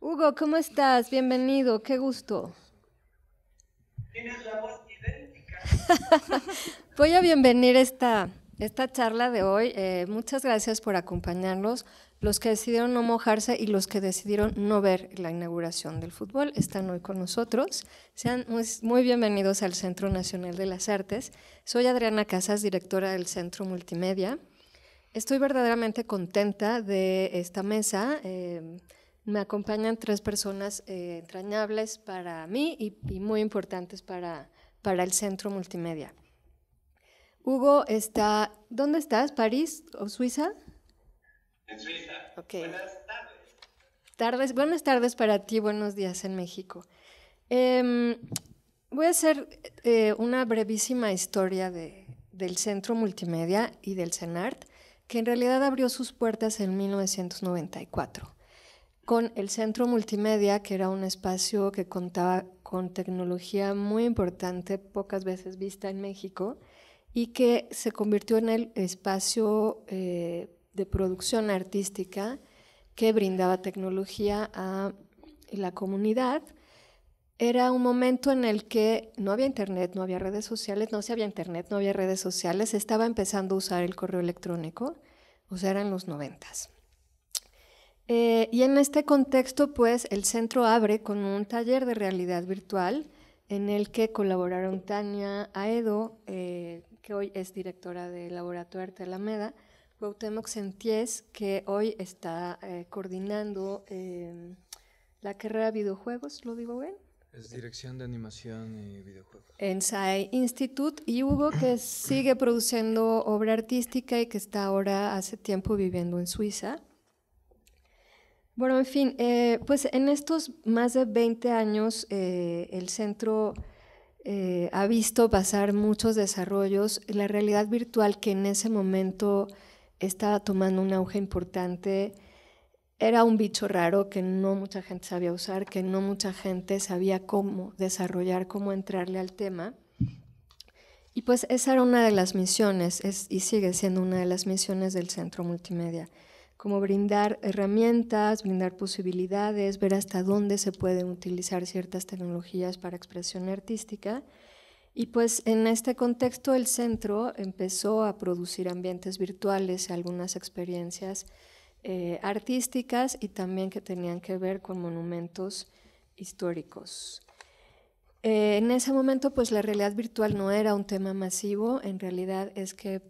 Hugo, ¿cómo estás? Bienvenido, qué gusto. Tienes la voz idéntica. Voy a bienvenir esta charla de hoy. Muchas gracias por acompañarnos. Los que decidieron no mojarse y los que decidieron no ver la inauguración del fútbol están hoy con nosotros. Sean muy bienvenidos al Centro Nacional de las Artes. Soy Adriana Casas, directora del Centro Multimedia. Estoy verdaderamente contenta de esta mesa. Me acompañan tres personas entrañables para mí y muy importantes para el Centro Multimedia. Hugo está, ¿dónde estás? ¿París o Suiza? En Suiza. Ok. Buenas tardes para ti, buenos días en México. Em, Voy a hacer una brevísima historia del Centro Multimedia y del CENART, que en realidad abrió sus puertas en 1994, con el Centro Multimedia, que era un espacio que contaba con tecnología muy importante, pocas veces vista en México, y que se convirtió en el espacio de producción artística que brindaba tecnología a la comunidad. Era un momento en el que no había internet, no había redes sociales, no se había internet, no había redes sociales, estaba empezando a usar el correo electrónico, o sea, eran los 90s. Y en este contexto, pues, el centro abre con un taller de realidad virtual en el que colaboraron Tania Aedo, que hoy es directora del Laboratorio Arte Alameda, Cuauhtémoc Senties, que hoy está coordinando la carrera de videojuegos, ¿lo digo bien? Es dirección de animación y videojuegos. En SAE Institute, y Hugo, que sigue produciendo obra artística y que está ahora hace tiempo viviendo en Suiza. Bueno, en fin, pues en estos más de 20 años el centro ha visto pasar muchos desarrollos. La realidad virtual, que en ese momento estaba tomando un auge importante, era un bicho raro que no mucha gente sabía usar, que no mucha gente sabía cómo desarrollar, cómo entrarle al tema. Y pues esa era una de las misiones, y sigue siendo una de las misiones del Centro Multimedia, como brindar herramientas, brindar posibilidades, ver hasta dónde se pueden utilizar ciertas tecnologías para expresión artística. Y pues en este contexto el centro empezó a producir ambientes virtuales, algunas experiencias artísticas y también que tenían que ver con monumentos históricos. En ese momento, pues la realidad virtual no era un tema masivo, en realidad es que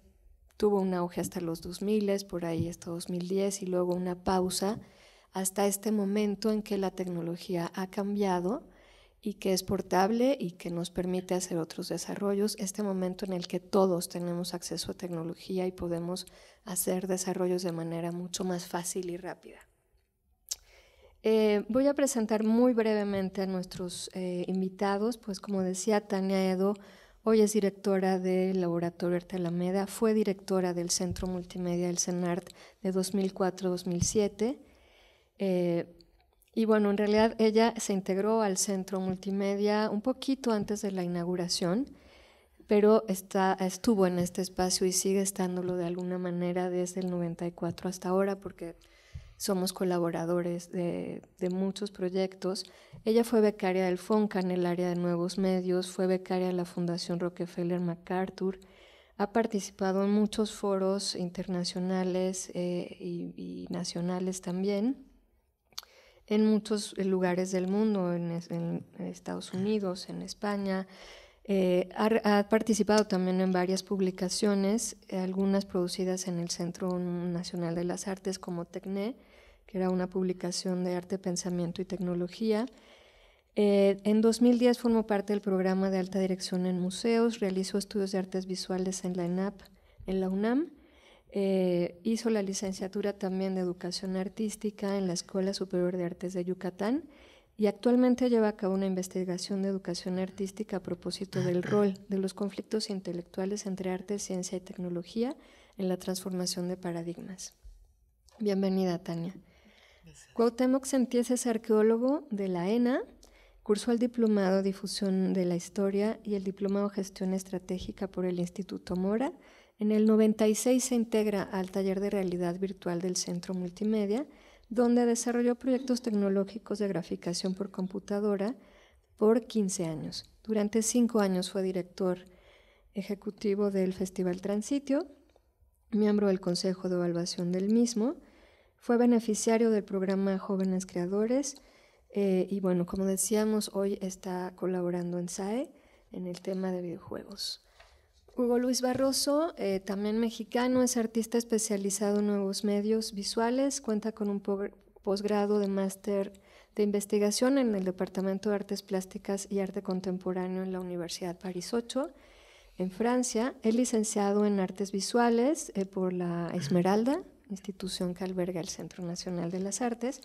tuvo un auge hasta los 2000, por ahí hasta 2010, y luego una pausa hasta este momento en que la tecnología ha cambiado y que es portable y que nos permite hacer otros desarrollos, este momento en el que todos tenemos acceso a tecnología y podemos hacer desarrollos de manera mucho más fácil y rápida. Voy a presentar muy brevemente a nuestros invitados, pues como decía, Tania Edo hoy es directora del Laboratorio Arte Alameda, fue directora del Centro Multimedia del CENART de 2004 a 2007, y bueno, en realidad ella se integró al Centro Multimedia un poquito antes de la inauguración, pero estuvo en este espacio y sigue estándolo de alguna manera desde el 94 hasta ahora, porque somos colaboradores de muchos proyectos. Ella fue becaria del FONCA en el área de nuevos medios, fue becaria de la Fundación Rockefeller MacArthur, ha participado en muchos foros internacionales y nacionales también, en muchos lugares del mundo, en Estados Unidos, en España. Ha participado también en varias publicaciones, algunas producidas en el Centro Nacional de las Artes como TECNE, que era una publicación de arte, pensamiento y tecnología. En 2010 formó parte del programa de alta dirección en museos, realizó estudios de artes visuales en la ENAP, en la UNAM. Hizo la licenciatura también de Educación Artística en la Escuela Superior de Artes de Yucatán y actualmente lleva a cabo una investigación de educación artística a propósito del rol de los conflictos intelectuales entre arte, ciencia y tecnología en la transformación de paradigmas. Bienvenida, Tania. Cuauhtémoc Senties es arqueólogo de la ENA, cursó el diplomado Difusión de la Historia y el diplomado Gestión Estratégica por el Instituto Mora. En el 96 se integra al taller de realidad virtual del Centro Multimedia, donde desarrolló proyectos tecnológicos de graficación por computadora por 15 años. Durante 5 años fue director ejecutivo del Festival Transitio, miembro del Consejo de Evaluación del mismo, fue beneficiario del programa Jóvenes Creadores y bueno, como decíamos, hoy está colaborando en SAE en el tema de videojuegos. Hugo Luis Barroso, también mexicano, es artista especializado en nuevos medios visuales, cuenta con un posgrado de máster de investigación en el Departamento de Artes Plásticas y Arte Contemporáneo en la Universidad Paris 8, en Francia. Es licenciado en Artes Visuales por la Esmeralda, institución que alberga el Centro Nacional de las Artes.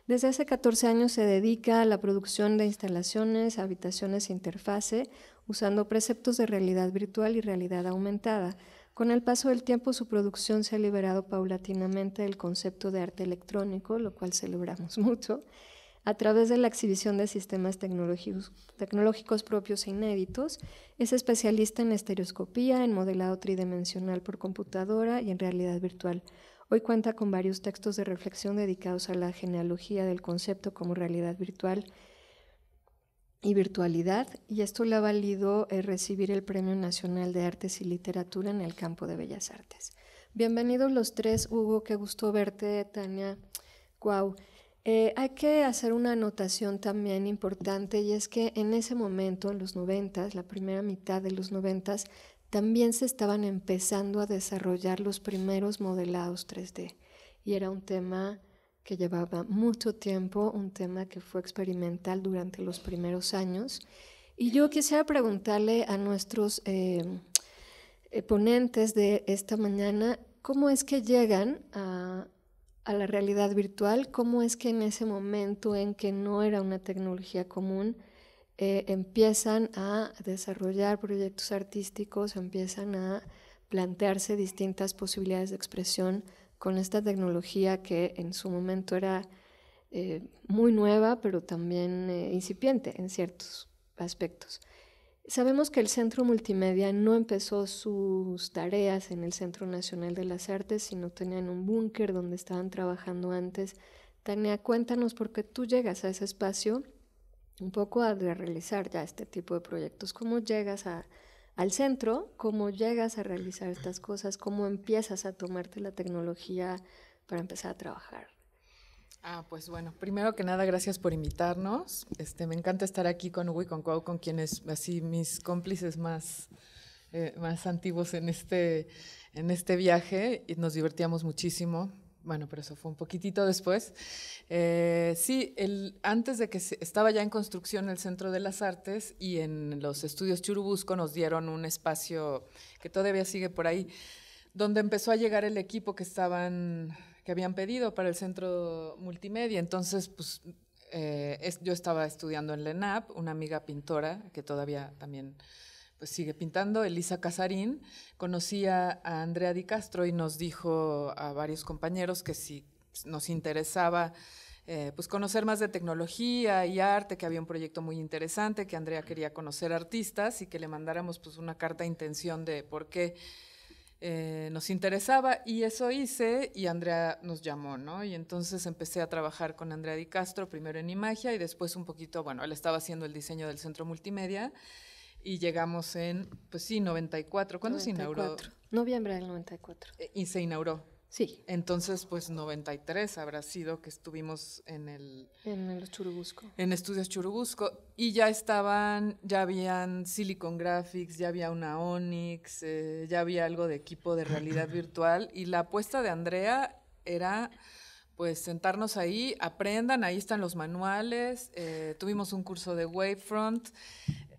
Desde hace 14 años se dedica a la producción de instalaciones, habitaciones e interfase, usando preceptos de realidad virtual y realidad aumentada. Con el paso del tiempo, su producción se ha liberado paulatinamente del concepto de arte electrónico, lo cual celebramos mucho, a través de la exhibición de sistemas tecnológicos propios e inéditos. Es especialista en estereoscopía, en modelado tridimensional por computadora y en realidad virtual. Hoy cuenta con varios textos de reflexión dedicados a la genealogía del concepto como realidad virtual y virtualidad, y esto le ha valido recibir el Premio Nacional de Artes y Literatura en el campo de Bellas Artes. Bienvenidos los tres, Hugo, qué gusto verte, Tania. Guau. Hay que hacer una anotación también importante, y es que en ese momento, en los 90s, la primera mitad de los 90s, también se estaban empezando a desarrollar los primeros modelados 3D, y era un tema que llevaba mucho tiempo, un tema que fue experimental durante los primeros años. Y yo quisiera preguntarle a nuestros ponentes de esta mañana, ¿cómo es que llegan a la realidad virtual? ¿Cómo es que en ese momento en que no era una tecnología común, empiezan a desarrollar proyectos artísticos, empiezan a plantearse distintas posibilidades de expresión con esta tecnología que en su momento era muy nueva, pero también incipiente en ciertos aspectos? Sabemos que el Centro Multimedia no empezó sus tareas en el Centro Nacional de las Artes, sino tenían un búnker donde estaban trabajando antes. Tania, cuéntanos por qué tú llegas a ese espacio un poco a realizar ya este tipo de proyectos. ¿Cómo llegas al centro? ¿Cómo llegas a realizar estas cosas? ¿Cómo empiezas a tomarte la tecnología para empezar a trabajar? Pues bueno, primero que nada, gracias por invitarnos. Me encanta estar aquí con Hugo y con Cuau, con quienes así mis cómplices más antiguos en este viaje, y nos divertíamos muchísimo. Bueno, pero eso fue un poquitito después. Sí, antes de que estaba ya en construcción el Centro de las Artes, y en los estudios Churubusco nos dieron un espacio que todavía sigue por ahí, donde empezó a llegar el equipo que habían pedido para el Centro Multimedia. Entonces, pues, yo estaba estudiando en la ENAP, una amiga pintora que todavía también pues sigue pintando, Elisa Casarín, conocía a Andrea Di Castro y nos dijo a varios compañeros que si nos interesaba pues conocer más de tecnología y arte, que había un proyecto muy interesante, que Andrea quería conocer artistas y que le mandáramos pues una carta de intención de por qué nos interesaba, y eso hice, y Andrea nos llamó, ¿no? Y entonces empecé a trabajar con Andrea Di Castro, primero en Imagia y después un poquito, bueno, él estaba haciendo el diseño del Centro Multimedia, y llegamos en, pues sí, 94. ¿Cuándo 94. se inauguró? Noviembre del 94. Y se inauguró. Sí. Entonces, pues 93 habrá sido que estuvimos en el Churubusco. En Estudios Churubusco, y ya habían Silicon Graphics, ya había una Onyx, ya había algo de equipo de realidad virtual, y la apuesta de Andrea era pues sentarnos ahí, aprendan, ahí están los manuales, tuvimos un curso de Wavefront.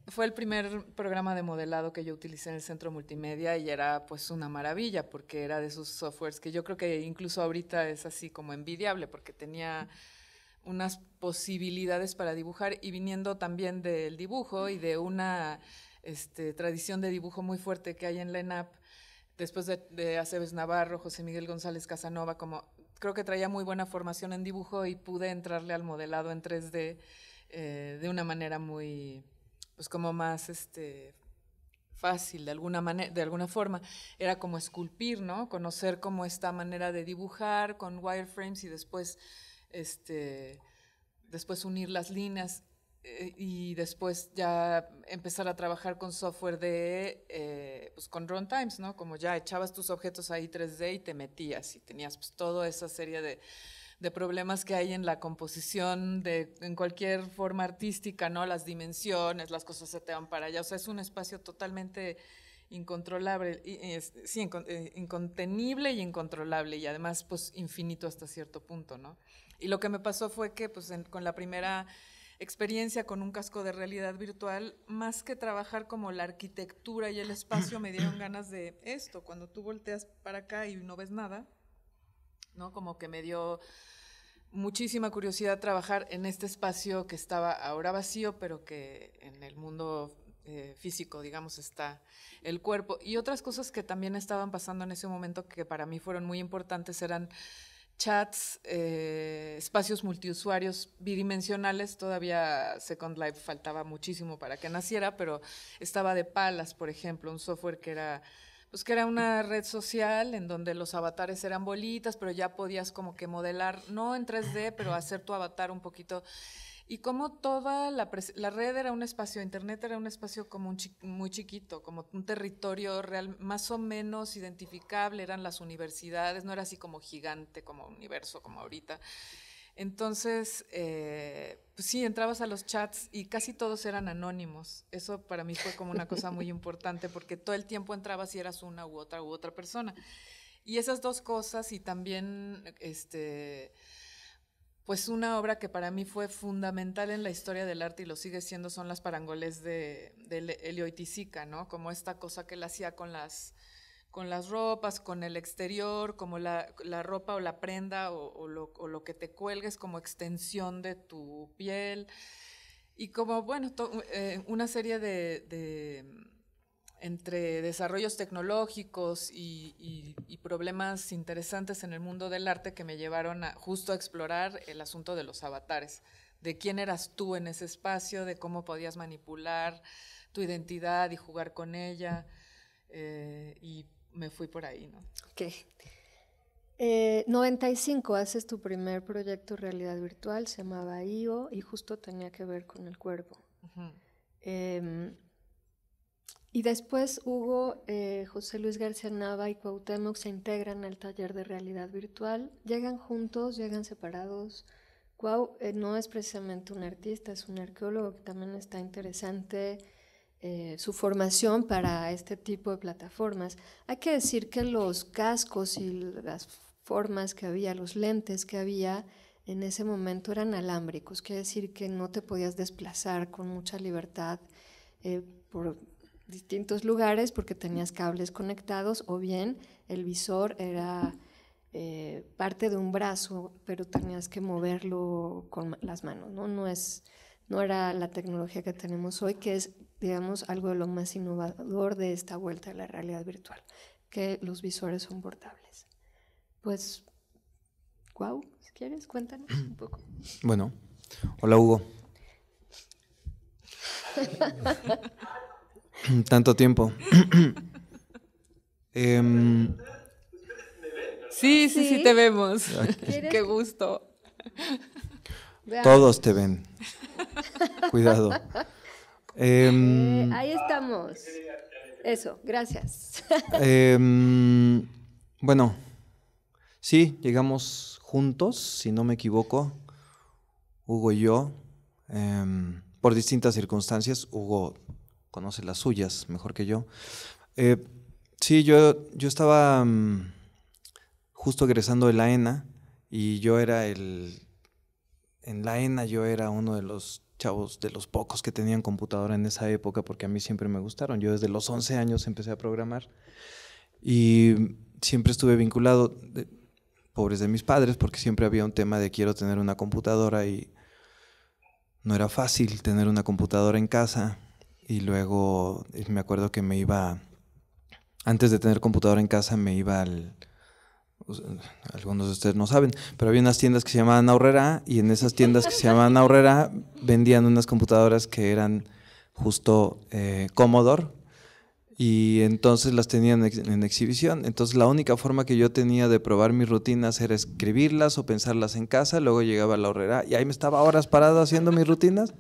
Fue el primer programa de modelado que yo utilicé en el Centro Multimedia, y era pues una maravilla, porque era de esos softwares que yo creo que incluso ahorita es así como envidiable, porque tenía unas posibilidades para dibujar, y viniendo también del dibujo y de una tradición de dibujo muy fuerte que hay en la ENAP, después de Aceves Navarro, José Miguel González Casanova, como creo que traía muy buena formación en dibujo, y pude entrarle al modelado en 3D de una manera muy, pues como más fácil, de alguna forma. Era como esculpir, ¿no? Conocer como esta manera de dibujar con wireframes, y después después unir las líneas y después ya empezar a trabajar con software pues con runtimes, ¿no? Como ya echabas tus objetos ahí 3D y te metías y tenías pues toda esa serie de problemas que hay en la composición en cualquier forma artística, ¿no? Las dimensiones, las cosas se te van para allá, o sea, es un espacio totalmente incontrolable, incontenible y incontrolable y además pues infinito hasta cierto punto, ¿no? Y lo que me pasó fue que pues con la primera experiencia con un casco de realidad virtual, más que trabajar como la arquitectura y el espacio, me dieron ganas de esto, cuando tú volteas para acá y no ves nada, ¿no? Como que me dio muchísima curiosidad trabajar en este espacio que estaba ahora vacío, pero que en el mundo físico, digamos, está el cuerpo. Y otras cosas que también estaban pasando en ese momento que para mí fueron muy importantes eran chats, espacios multiusuarios bidimensionales. Todavía Second Life faltaba muchísimo para que naciera, pero estaba de Palas, por ejemplo, un software que era una red social en donde los avatares eran bolitas, pero ya podías como que modelar, no en 3D, pero hacer tu avatar un poquito. Y como toda la red era un espacio, internet era un espacio como muy chiquito, como un territorio real, más o menos identificable, eran las universidades, no era así como gigante, como universo, como ahorita. Entonces, pues sí, entrabas a los chats y casi todos eran anónimos. Eso para mí fue como una cosa muy importante porque todo el tiempo entrabas y eras una u otra persona. Y esas dos cosas y también pues una obra que para mí fue fundamental en la historia del arte y lo sigue siendo son las parangolés de Elio Oiticica, ¿no? Como esta cosa que él hacía con las ropas, con el exterior, como la ropa o la prenda o lo que te cuelgues como extensión de tu piel y como, bueno, una serie de entre desarrollos tecnológicos y problemas interesantes en el mundo del arte que me llevaron justo a explorar el asunto de los avatares, de quién eras tú en ese espacio, de cómo podías manipular tu identidad y jugar con ella, y me fui por ahí, ¿no? Ok. 95 haces tu primer proyecto realidad virtual, se llamaba IO y justo tenía que ver con el cuerpo. Uh-huh. Y después Hugo, José Luis García Nava y Cuauhtémoc se integran al taller de realidad virtual. Llegan juntos, llegan separados. Cuau no es precisamente un artista, es un arqueólogo que también está interesante su formación para este tipo de plataformas. Hay que decir que los cascos y las formas que había, los lentes que había en ese momento eran alámbricos, quiere decir que no te podías desplazar con mucha libertad por distintos lugares porque tenías cables conectados o bien el visor era parte de un brazo, pero tenías que moverlo con las manos, ¿no? No era la tecnología que tenemos hoy, que es, digamos, algo de lo más innovador de esta vuelta a la realidad virtual, que los visores son portables. Pues, Cuau, si quieres, cuéntanos un poco. Bueno, hola Hugo. Tanto tiempo. Sí, te vemos. Qué gusto. Todos te ven. Cuidado. Ahí estamos. Eso, gracias. Bueno, sí, llegamos juntos, si no me equivoco, Hugo y yo, por distintas circunstancias. Hugo conoce las suyas mejor que yo. Sí, yo estaba justo egresando de la ENA y yo era en la ENA yo era uno de los chavos, de los pocos que tenían computadora en esa época, porque a mí siempre me gustaron. Yo desde los 11 años empecé a programar y siempre estuve vinculado, pobres de mis padres, porque siempre había un tema de quiero tener una computadora y no era fácil tener una computadora en casa. Y luego me acuerdo que me iba, antes de tener computadora en casa, me iba algunos de ustedes no saben, pero había unas tiendas que se llamaban Aurrera y en esas tiendas que se llamaban Aurrera vendían unas computadoras que eran justo Commodore y entonces las tenían en exhibición. Entonces la única forma que yo tenía de probar mis rutinas era escribirlas o pensarlas en casa, luego llegaba a la horrera y ahí me estaba horas parado haciendo mis rutinas.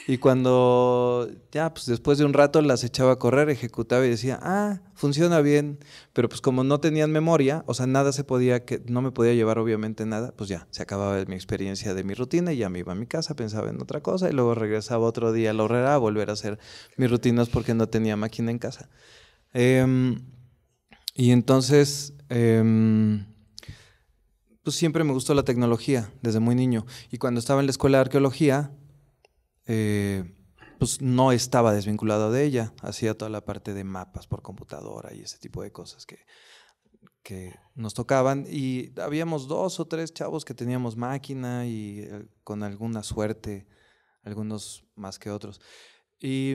Y cuando ya, pues después de un rato las echaba a correr, ejecutaba y decía, funciona bien, pero pues como no tenían memoria, o sea, nada se podía, que no me podía llevar obviamente nada, pues ya, se acababa mi experiencia de mi rutina y ya me iba a mi casa, pensaba en otra cosa y luego regresaba otro día a la horrera a volver a hacer mis rutinas porque no tenía máquina en casa. Y entonces, pues siempre me gustó la tecnología desde muy niño y cuando estaba en la escuela de arqueología, pues no estaba desvinculado de ella, hacía toda la parte de mapas por computadora y ese tipo de cosas que nos tocaban y habíamos 2 o 3 chavos que teníamos máquina y con alguna suerte, algunos más que otros. Y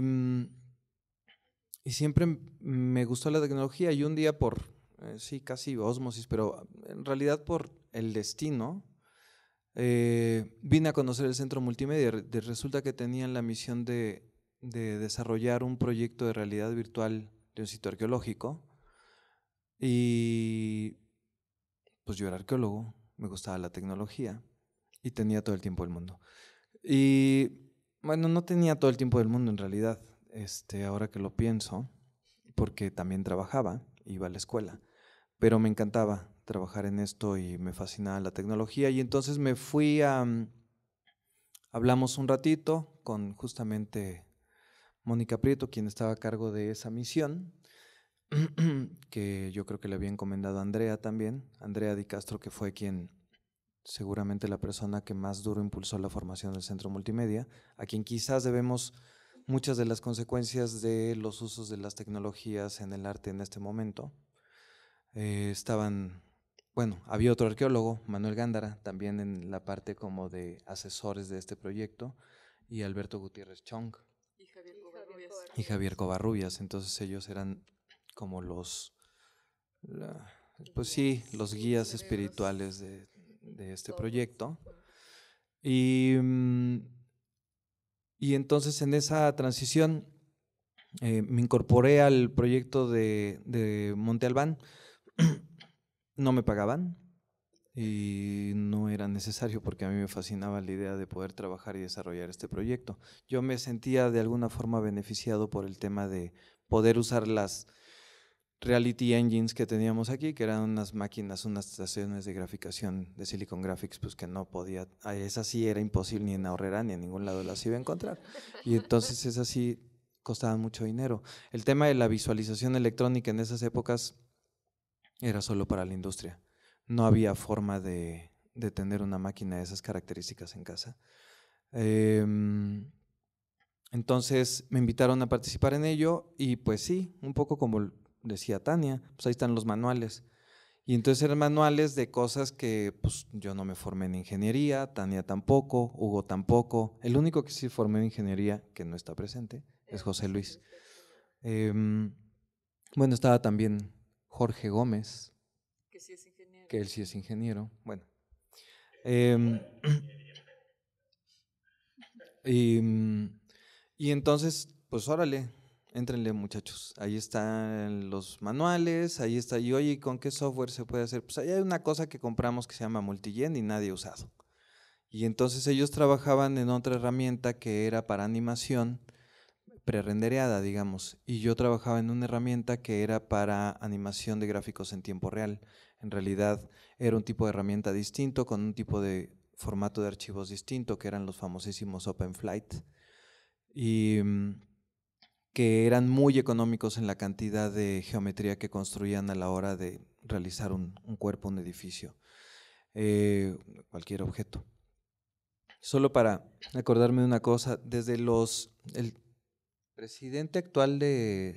siempre me gustó la tecnología y un día por, sí, casi ósmosis, pero en realidad por el destino, vine a conocer el Centro Multimedia. Resulta que tenían la misión de desarrollar un proyecto de realidad virtual de un sitio arqueológico y pues yo era arqueólogo, me gustaba la tecnología y tenía todo el tiempo del mundo. Y bueno, no tenía todo el tiempo del mundo en realidad, ahora que lo pienso, porque también trabajaba, iba a la escuela, pero me encantaba trabajar en esto y me fascinaba la tecnología y entonces me fui hablamos un ratito con justamente Mónica Prieto, quien estaba a cargo de esa misión, que yo creo que le había encomendado a Andrea también, Andrea Di Castro, que fue quien seguramente la persona que más duro impulsó la formación del Centro Multimedia, a quien quizás debemos muchas de las consecuencias de los usos de las tecnologías en el arte en este momento. Bueno, había otro arqueólogo, Manuel Gándara, también en la parte como de asesores de este proyecto, y Alberto Gutiérrez Chong. Y Javier Covarrubias. Entonces ellos eran como pues sí, los guías espirituales de este proyecto. Y entonces en esa transición me incorporé al proyecto de Monte Albán. No me pagaban y no era necesario porque a mí me fascinaba la idea de poder trabajar y desarrollar este proyecto. Yo me sentía de alguna forma beneficiado por el tema de poder usar las Reality Engines que teníamos aquí, que eran unas máquinas, unas estaciones de graficación de Silicon Graphics, pues que no podía, esa sí era imposible ni en Aurrera ni en ningún lado las iba a encontrar. Y entonces esas sí costaban mucho dinero. El tema de la visualización electrónica en esas épocas era solo para la industria. No había forma de tener una máquina de esas características en casa. Entonces me invitaron a participar en ello y pues sí, un poco como decía Tania, pues ahí están los manuales. Y entonces eran manuales de cosas que pues yo no me formé en ingeniería, Tania tampoco, Hugo tampoco. El único que sí formé en ingeniería, que no está presente, es José Luis. Bueno, estaba también Jorge Gómez, Que sí es ingeniero. Que él sí es ingeniero. Bueno. Y entonces, pues órale, éntrenle muchachos. Ahí están los manuales, ahí está. Y oye, ¿con qué software se puede hacer? Pues ahí hay una cosa que compramos que se llama Multigen y nadie ha usado. Y entonces ellos trabajaban en otra herramienta que era para animación prerendereada, digamos, y yo trabajaba en una herramienta que era para animación de gráficos en tiempo real. En realidad era un tipo de herramienta distinto, con un tipo de formato de archivos distinto, que eran los famosísimos OpenFlight, y que eran muy económicos en la cantidad de geometría que construían a la hora de realizar un cuerpo, un edificio, cualquier objeto. Solo para acordarme de una cosa, desde el presidente actual de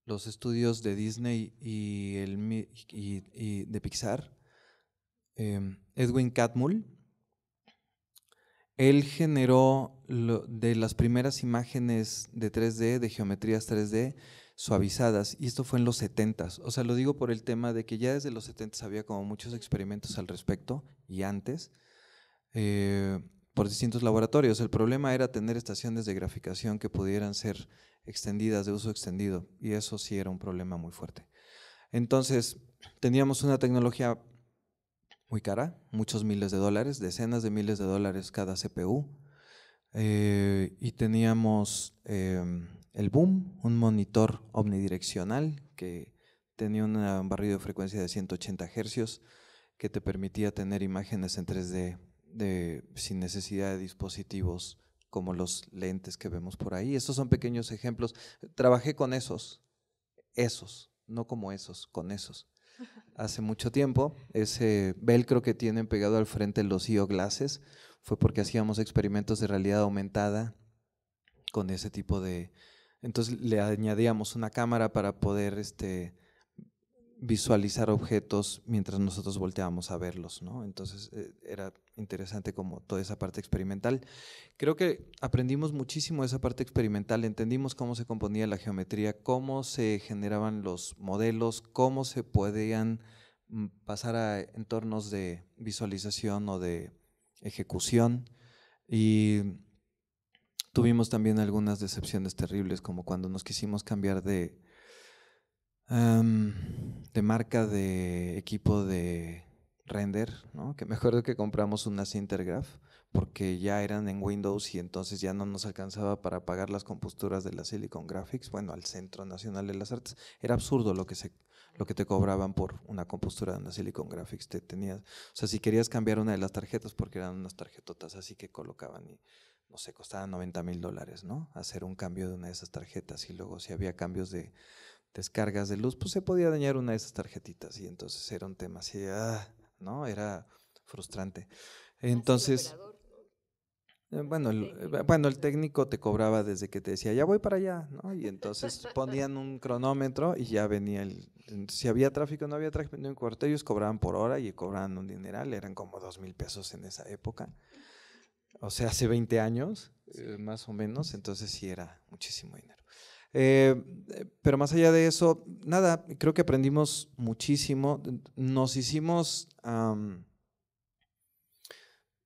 los estudios de Disney y de Pixar, Edwin Catmull, él generó de las primeras imágenes de 3D, de geometrías 3D suavizadas, y esto fue en los 70s. O sea, lo digo por el tema de que ya desde los 70s había como muchos experimentos al respecto, y antes, por distintos laboratorios. El problema era tener estaciones de graficación que pudieran ser extendidas, de uso extendido, y eso sí era un problema muy fuerte. Entonces, teníamos una tecnología muy cara, muchos miles de dólares, decenas de miles de dólares cada CPU, y teníamos el boom, un monitor omnidireccional que tenía un barrido de frecuencia de 180 Hz que te permitía tener imágenes en 3D sin necesidad de dispositivos como los lentes que vemos por ahí. Estos son pequeños ejemplos. Trabajé con esos, no como esos, con esos. Hace mucho tiempo, ese velcro que tienen pegado al frente los IO Glasses fue porque hacíamos experimentos de realidad aumentada con ese tipo de… Entonces le añadíamos una cámara para poder visualizar objetos mientras nosotros volteábamos a verlos, ¿no? Entonces era interesante como toda esa parte experimental. Creo que aprendimos muchísimo de esa parte experimental, entendimos cómo se componía la geometría, cómo se generaban los modelos, cómo se podían pasar a entornos de visualización o de ejecución, y tuvimos también algunas decepciones terribles, como cuando nos quisimos cambiar de marca de equipo de render, ¿no? Que me acuerdo que compramos una Sintergraph porque ya eran en Windows y entonces ya no nos alcanzaba para pagar las composturas de la Silicon Graphics, bueno, al Centro Nacional de las Artes. Era absurdo lo que te cobraban por una compostura de una Silicon Graphics. O sea, si querías cambiar una de las tarjetas, porque eran unas tarjetotas así que colocaban y no sé, costaban $90,000, ¿no? Hacer un cambio de una de esas tarjetas, y luego si había cambios de descargas de luz, pues se podía dañar una de esas tarjetitas, y entonces era un tema así, ¿no? Era frustrante. Entonces, bueno, el técnico te cobraba desde que te decía, ya voy para allá, ¿no? Y entonces ponían un cronómetro y ya venía si había tráfico, no había tráfico, no importa, ellos cobraban por hora y cobraban un dineral, eran como 2,000 pesos en esa época. O sea, hace 20 años, más o menos, entonces sí era muchísimo dinero. Pero más allá de eso, nada, creo que aprendimos muchísimo. Nos hicimos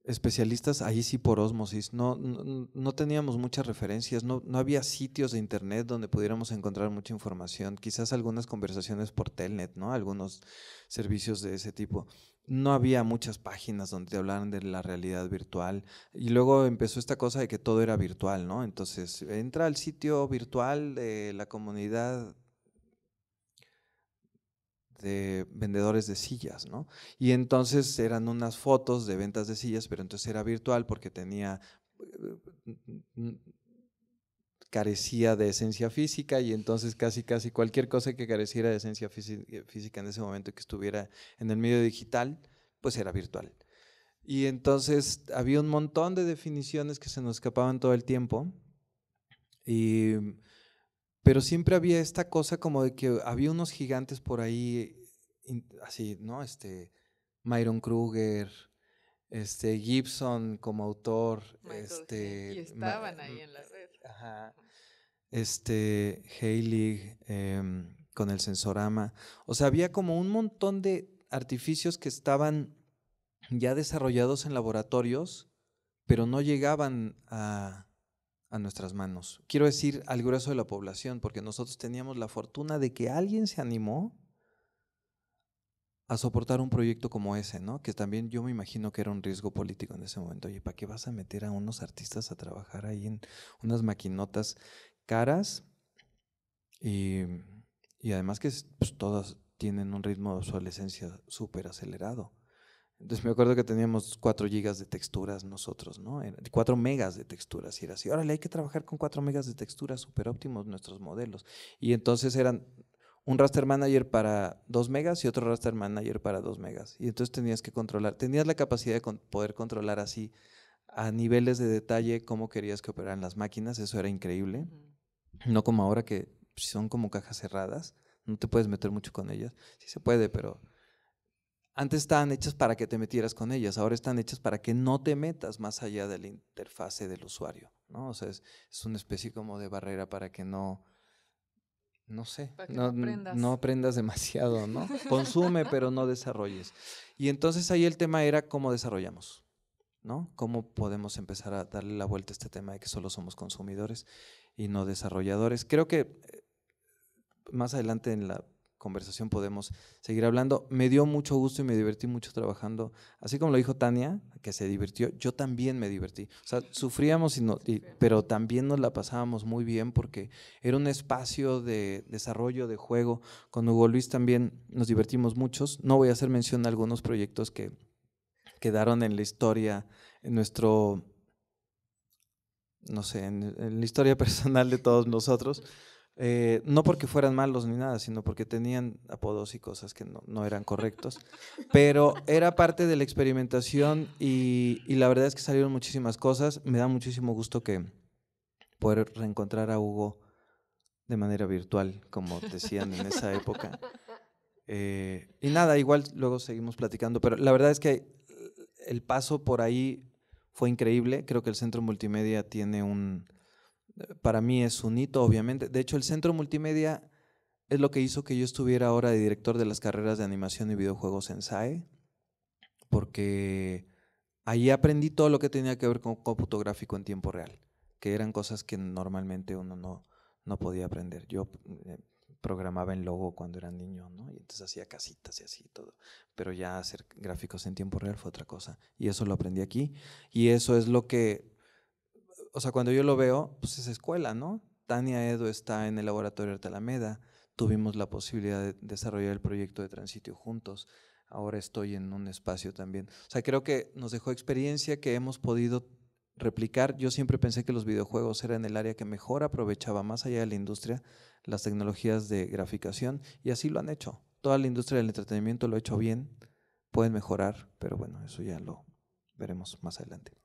especialistas ahí sí por ósmosis. No teníamos muchas referencias, no había sitios de internet donde pudiéramos encontrar mucha información, quizás algunas conversaciones por Telnet, ¿no? Algunos servicios de ese tipo. No había muchas páginas donde te hablaran de la realidad virtual, y luego empezó esta cosa de que todo era virtual, ¿no? Entonces entra al sitio virtual de la comunidad de vendedores de sillas, ¿no? Y entonces eran unas fotos de ventas de sillas, pero entonces era virtual porque carecía de esencia física, y entonces casi cualquier cosa que careciera de esencia física en ese momento y que estuviera en el medio digital, pues era virtual. Y entonces había un montón de definiciones que se nos escapaban todo el tiempo, pero siempre había esta cosa como de que había unos gigantes por ahí, así, ¿no? Myron Kruger, Gibson como autor, y estaban ahí en la red. Ajá. Heilig con el Sensorama. O sea, había como un montón de artificios que estaban ya desarrollados en laboratorios, pero no llegaban a nuestras manos. Quiero decir, al grueso de la población, porque nosotros teníamos la fortuna de que alguien se animó a soportar un proyecto como ese, ¿no? Que también yo me imagino que era un riesgo político en ese momento. Oye, ¿para qué vas a meter a unos artistas a trabajar ahí en unas maquinotas caras? Y además que pues, todas tienen un ritmo de obsolescencia súper acelerado. Entonces me acuerdo que teníamos 4 gigas de texturas nosotros, ¿no? 4 megas de texturas, y era así, órale, hay que trabajar con 4 megas de texturas, súper óptimos nuestros modelos. Y entonces eran un raster manager para 2 megas y otro raster manager para 2 megas. Y entonces tenías que controlar, tenías la capacidad de poder controlar así a niveles de detalle cómo querías que operaran las máquinas. Eso era increíble. No como ahora que son como cajas cerradas, no te puedes meter mucho con ellas. Sí se puede, pero antes estaban hechas para que te metieras con ellas, ahora están hechas para que no te metas más allá de la interfase del usuario, ¿no? O sea, es una especie como de barrera para que no sé, no aprendas demasiado, ¿no? Consume, pero no desarrolles. Y entonces ahí el tema era cómo desarrollamos. ¿no? ¿Cómo podemos empezar a darle la vuelta a este tema de que solo somos consumidores y no desarrolladores? Creo que más adelante en la conversación podemos seguir hablando. Me dio mucho gusto y me divertí mucho trabajando. Así como lo dijo Tania, que se divirtió, yo también me divertí. O sea, sufríamos, pero también nos la pasábamos muy bien porque era un espacio de desarrollo, de juego. Con Hugo Luis también nos divertimos muchos. No voy a hacer mención de algunos proyectos que quedaron en la historia, en nuestro, no sé, en la historia personal de todos nosotros. No porque fueran malos ni nada, sino porque tenían apodos y cosas que no eran correctos, pero era parte de la experimentación y la verdad es que salieron muchísimas cosas. Me da muchísimo gusto que poder reencontrar a Hugo de manera virtual, como decían en esa época. Y nada, igual luego seguimos platicando, pero la verdad es que el paso por ahí fue increíble. Creo que el Centro Multimedia tiene para mí es un hito, obviamente. De hecho, el Centro Multimedia es lo que hizo que yo estuviera ahora de director de las carreras de animación y videojuegos en SAE, porque ahí aprendí todo lo que tenía que ver con cómputo gráfico en tiempo real, que eran cosas que normalmente uno no podía aprender. Yo programaba en Logo cuando era niño, ¿no? Y entonces hacía casitas y así todo, pero ya hacer gráficos en tiempo real fue otra cosa, y eso lo aprendí aquí, y eso es lo que, o sea, cuando yo lo veo, pues es escuela, ¿no? Tania Edo está en el laboratorio Arte Alameda, tuvimos la posibilidad de desarrollar el proyecto de Transitio juntos, ahora estoy en un espacio también. O sea, creo que nos dejó experiencia que hemos podido replicar. Yo siempre pensé que los videojuegos eran el área que mejor aprovechaba, más allá de la industria, las tecnologías de graficación, y así lo han hecho. Toda la industria del entretenimiento lo ha hecho bien, pueden mejorar, pero bueno, eso ya lo veremos más adelante.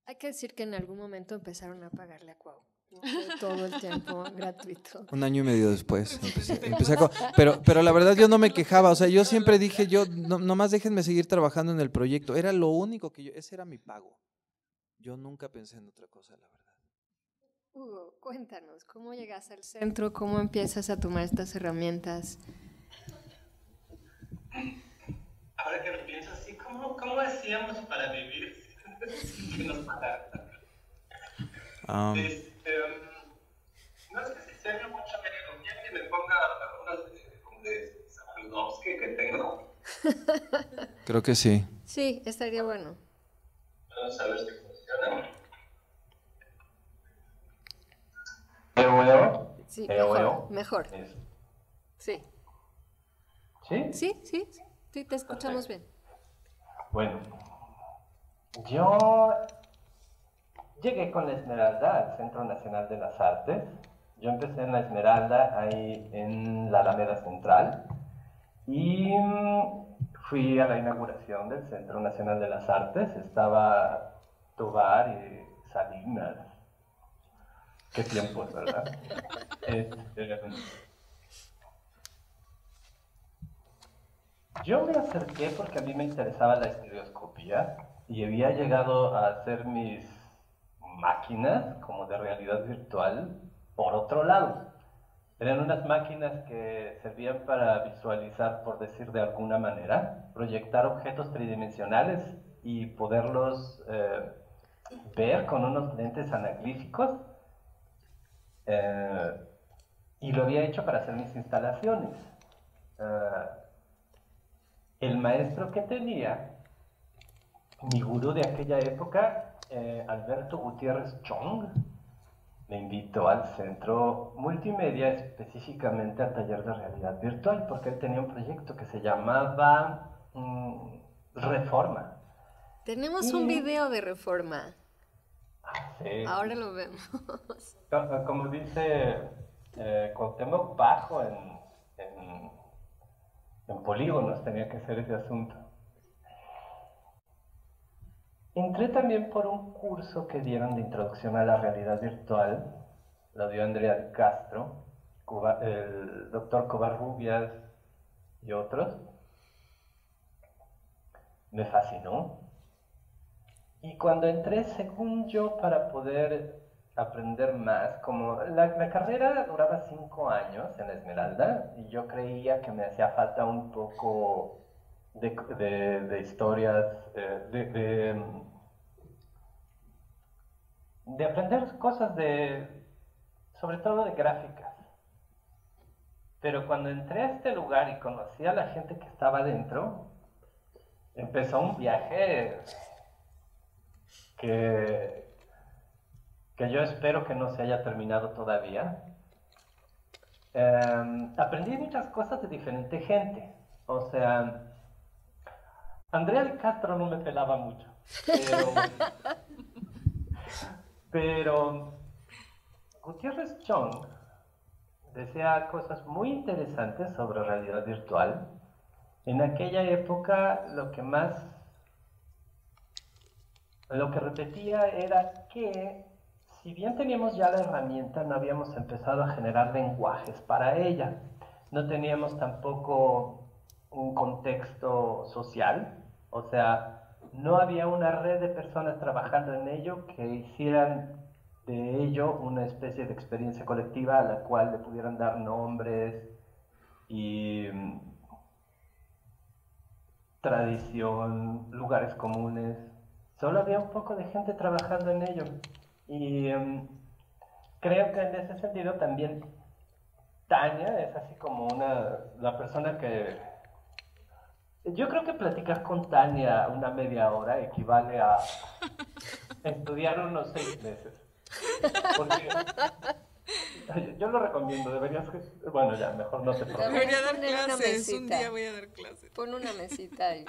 Hay que decir que en algún momento empezaron a pagarle a Cuau. No fue todo el tiempo gratuito. 1 año y medio después pero la verdad yo no me quejaba, o sea, yo siempre dije, nomás déjenme seguir trabajando en el proyecto, era lo único que ese era mi pago. Yo nunca pensé en otra cosa, la verdad. Hugo, cuéntanos, ¿cómo llegas al centro? ¿Cómo empiezas a tomar estas herramientas? Ahora que lo pienso así, ¿cómo hacíamos para vivir sin que nos pagaran? No es que se serio mucho, me conviene que me ponga algunas de Sapolsky que tengo. Creo que sí. Sí, estaría bueno. Vamos a ver si funciona. ¿Veo? Sí, ¿Veo? mejor. Eso. Sí. ¿Sí? Sí, te escuchamos bien. Bueno, yo llegué con la Esmeralda al Centro Nacional de las Artes. Yo empecé en la Esmeralda, ahí en la Alameda Central, y fui a la inauguración del Centro Nacional de las Artes. Estaba Tovar y Salinas. Qué tiempos, ¿verdad? Yo me acerqué porque a mí me interesaba la estereoscopía y había llegado a hacer mis máquinas como de realidad virtual por otro lado. Eran unas máquinas que servían para visualizar, por decir de alguna manera, proyectar objetos tridimensionales y poderlos ver con unos lentes anaglíficos. Y lo había hecho para hacer mis instalaciones. El maestro que tenía, mi gurú de aquella época, Alberto Gutiérrez Chong, me invitó al Centro Multimedia, específicamente al taller de realidad virtual, porque él tenía un proyecto que se llamaba Reforma. Tenemos un video de Reforma. Sí. Ahora lo vemos. Como dice Cuauhtémoc, bajo en polígonos tenía que ser ese asunto. Entré también por un curso que dieron de introducción a la realidad virtual, lo dio Andrea de Castro, el doctor Covarrubias y otros. Me fascinó. Y cuando entré, según yo, para poder aprender más, como la carrera duraba 5 años en Esmeralda, y yo creía que me hacía falta un poco de historias, de aprender cosas sobre todo de gráficas. Pero cuando entré a este lugar y conocí a la gente que estaba dentro, empezó un viaje que yo espero que no se haya terminado todavía. Aprendí muchas cosas de diferente gente. O sea, Andrea de Castro no me pelaba mucho, pero Gutiérrez Chong decía cosas muy interesantes sobre realidad virtual. En aquella época lo que repetía era que si bien teníamos ya la herramienta, no habíamos empezado a generar lenguajes para ella. No teníamos tampoco un contexto social, o sea, no había una red de personas trabajando en ello que hicieran de ello una especie de experiencia colectiva a la cual le pudieran dar nombres y tradición, lugares comunes. Solo había un poco de gente trabajando en ello. Y creo que en ese sentido también Tania es así como la persona que... Yo creo que platicar con Tania una media hora equivale a estudiar unos 6 meses. Porque yo lo recomiendo, deberías... Bueno, ya, mejor no te prometo. Debería dar clases, un día voy a dar clases. Pon una mesita ahí.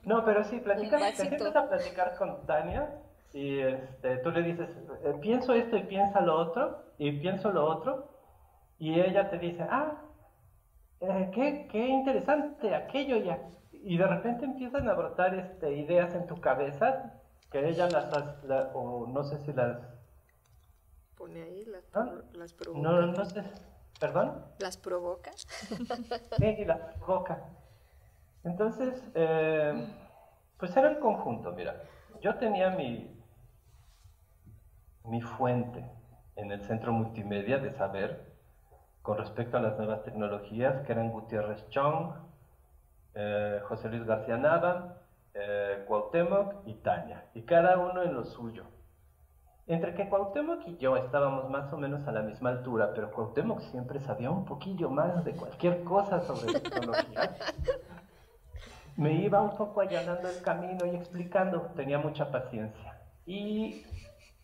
No, pero sí, te sientas a platicar con Tania y tú le dices, pienso esto y piensa lo otro, y pienso lo otro, y ella te dice, qué interesante aquello ya. Y de repente empiezan a brotar ideas en tu cabeza que ella o no sé si las... Pone ahí, las provoca. No sé, ¿perdón? ¿Las provoca? Sí, las provoca. Entonces, pues era el conjunto, mira. Yo tenía mi fuente en el centro multimedia de saber con respecto a las nuevas tecnologías, que eran Gutiérrez Chong, José Luis García Nava, Cuauhtémoc y Tania, y cada uno en lo suyo. Entre que Cuauhtémoc y yo estábamos más o menos a la misma altura, pero Cuauhtémoc siempre sabía un poquillo más de cualquier cosa sobre tecnología. Me iba un poco allanando el camino y explicando, tenía mucha paciencia. Y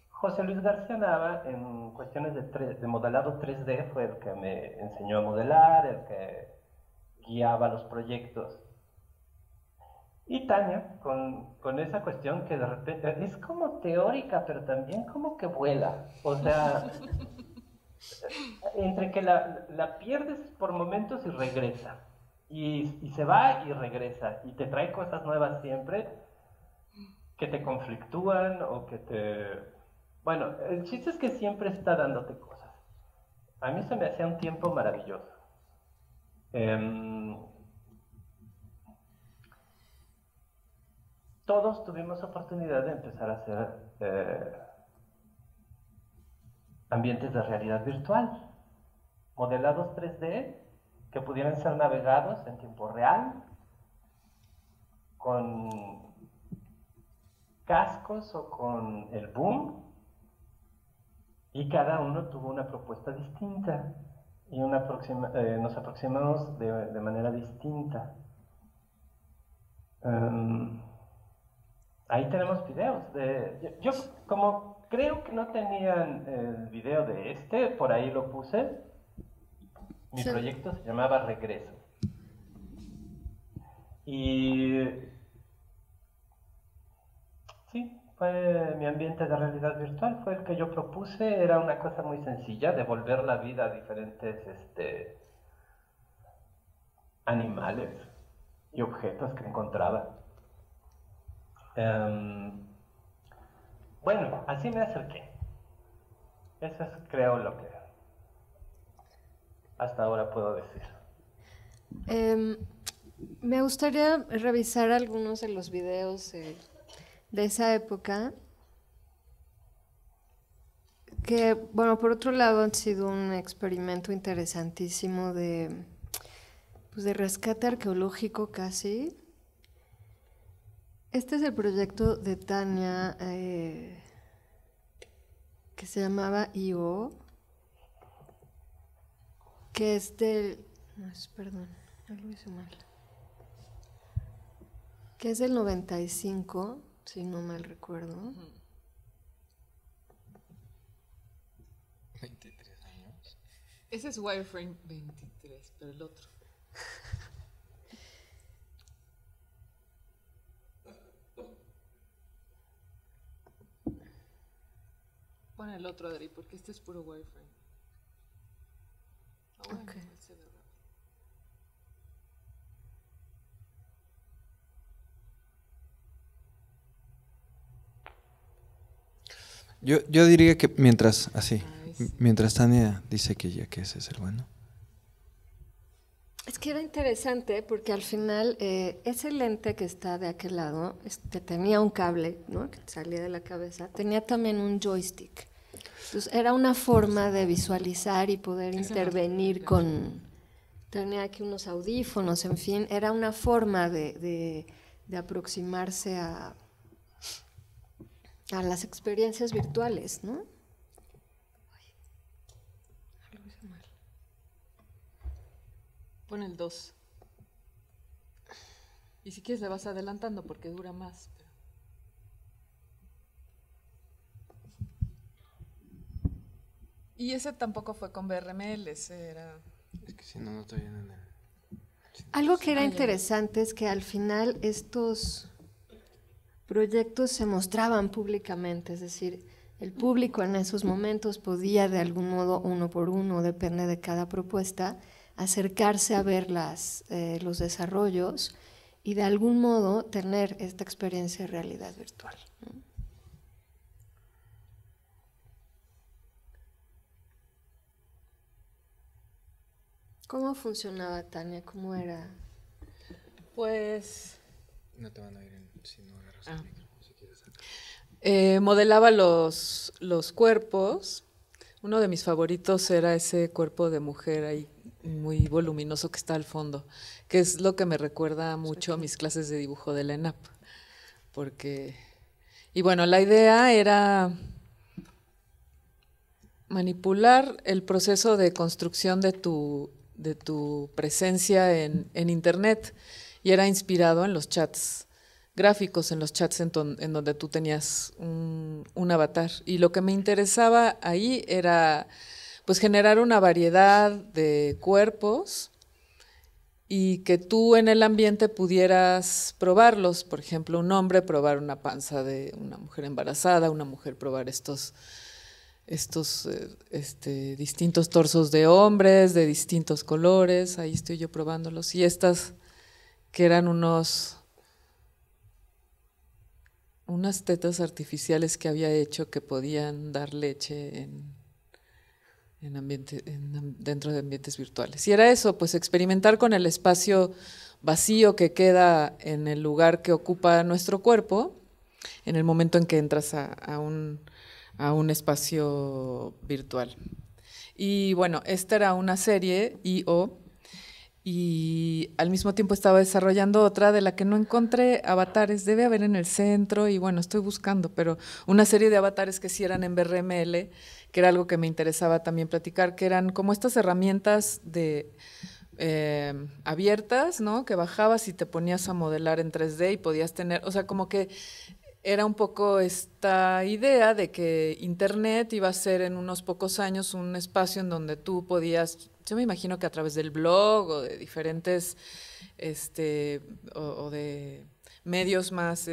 José Luis García Nava, en cuestiones de modelado 3D, fue el que me enseñó a modelar, el que guiaba los proyectos. Y Tania, con esa cuestión que de repente es como teórica, pero también como que vuela. O sea, entre que la pierdes por momentos y regresa. Y se va y regresa. Y te trae cosas nuevas siempre que te conflictúan o que te... Bueno, el chiste es que siempre está dándote cosas. A mí se me hacía un tiempo maravilloso. Todos tuvimos oportunidad de empezar a hacer ambientes de realidad virtual, modelados 3D que pudieran ser navegados en tiempo real, con cascos o con el boom, y cada uno tuvo una propuesta distinta y nos aproximamos de manera distinta. Ahí tenemos videos. Yo como creo que no tenían el video de por ahí lo puse. Mi proyecto se llamaba Regreso. Y sí, fue mi ambiente de realidad virtual, fue el que yo propuse. Era una cosa muy sencilla, devolver la vida a diferentes animales y objetos que encontraba. Bueno, así me acerqué. Eso es, creo, lo que hasta ahora puedo decir. Me gustaría revisar algunos de los videos de esa época, que, bueno, por otro lado han sido un experimento interesantísimo de rescate arqueológico casi. Este es el proyecto de Tania que se llamaba I.O., que es del... No, perdón, algo hice mal. Que es del 95, si no mal recuerdo. 23 años. Ese es Wireframe 23, pero el otro. Pon el otro, Adri, porque este es puro wireframe. Ah, bueno, Okay. se ve rápido. Yo diría que mientras, así, Sí. mientras Tania dice que ya que ese es el bueno. Es que era interesante porque al final ese lente que está de aquel lado tenía un cable, ¿no?, que salía de la cabeza, tenía también un joystick. Entonces era una forma de visualizar y poder intervenir con... Tenía aquí unos audífonos, en fin, era una forma de aproximarse a las experiencias virtuales, ¿no? Pon el 2. Y si quieres le vas adelantando porque dura más. Pero... Y ese tampoco fue con VRML, ese era... Es que si no, no estoy en el... Algo que era interesante es que al final estos proyectos se mostraban públicamente, es decir, el público en esos momentos podía de algún modo, uno por uno, depende de cada propuesta, acercarse a ver los desarrollos y de algún modo tener esta experiencia de realidad virtual, ¿no? ¿Cómo funcionaba, Tania? ¿Cómo era? Pues... No te van a ir si no agarras el micrófono, si quieres sacar. Modelaba los cuerpos. Uno de mis favoritos era ese cuerpo de mujer ahí muy voluminoso que está al fondo, que es lo que me recuerda mucho a mis clases de dibujo de la ENAP. Porque, y bueno, la idea era manipular el proceso de construcción de tu presencia en Internet, y era inspirado en los chats gráficos, en los chats en donde tú tenías un avatar. Y lo que me interesaba ahí era pues generar una variedad de cuerpos y que tú en el ambiente pudieras probarlos. Por ejemplo, un hombre probar una panza de una mujer embarazada, una mujer probar estos distintos torsos de hombres de distintos colores. Ahí estoy yo probándolos. Y estas que eran unas tetas artificiales que había hecho que podían dar leche dentro de ambientes virtuales. Y era eso, pues experimentar con el espacio vacío que queda en el lugar que ocupa nuestro cuerpo en el momento en que entras a un espacio virtual. Y bueno, esta era una serie, I.O., y al mismo tiempo estaba desarrollando otra de la que no encontré avatares, debe haber en el centro, y bueno, estoy buscando, pero una serie de avatares que sí eran en VRML, que era algo que me interesaba también platicar, que eran como estas herramientas abiertas, ¿no?, que bajabas y te ponías a modelar en 3D y podías tener, o sea, como que era un poco esta idea de que Internet iba a ser en unos pocos años un espacio en donde tú podías, yo me imagino que a través del blog o de diferentes, o de medios más,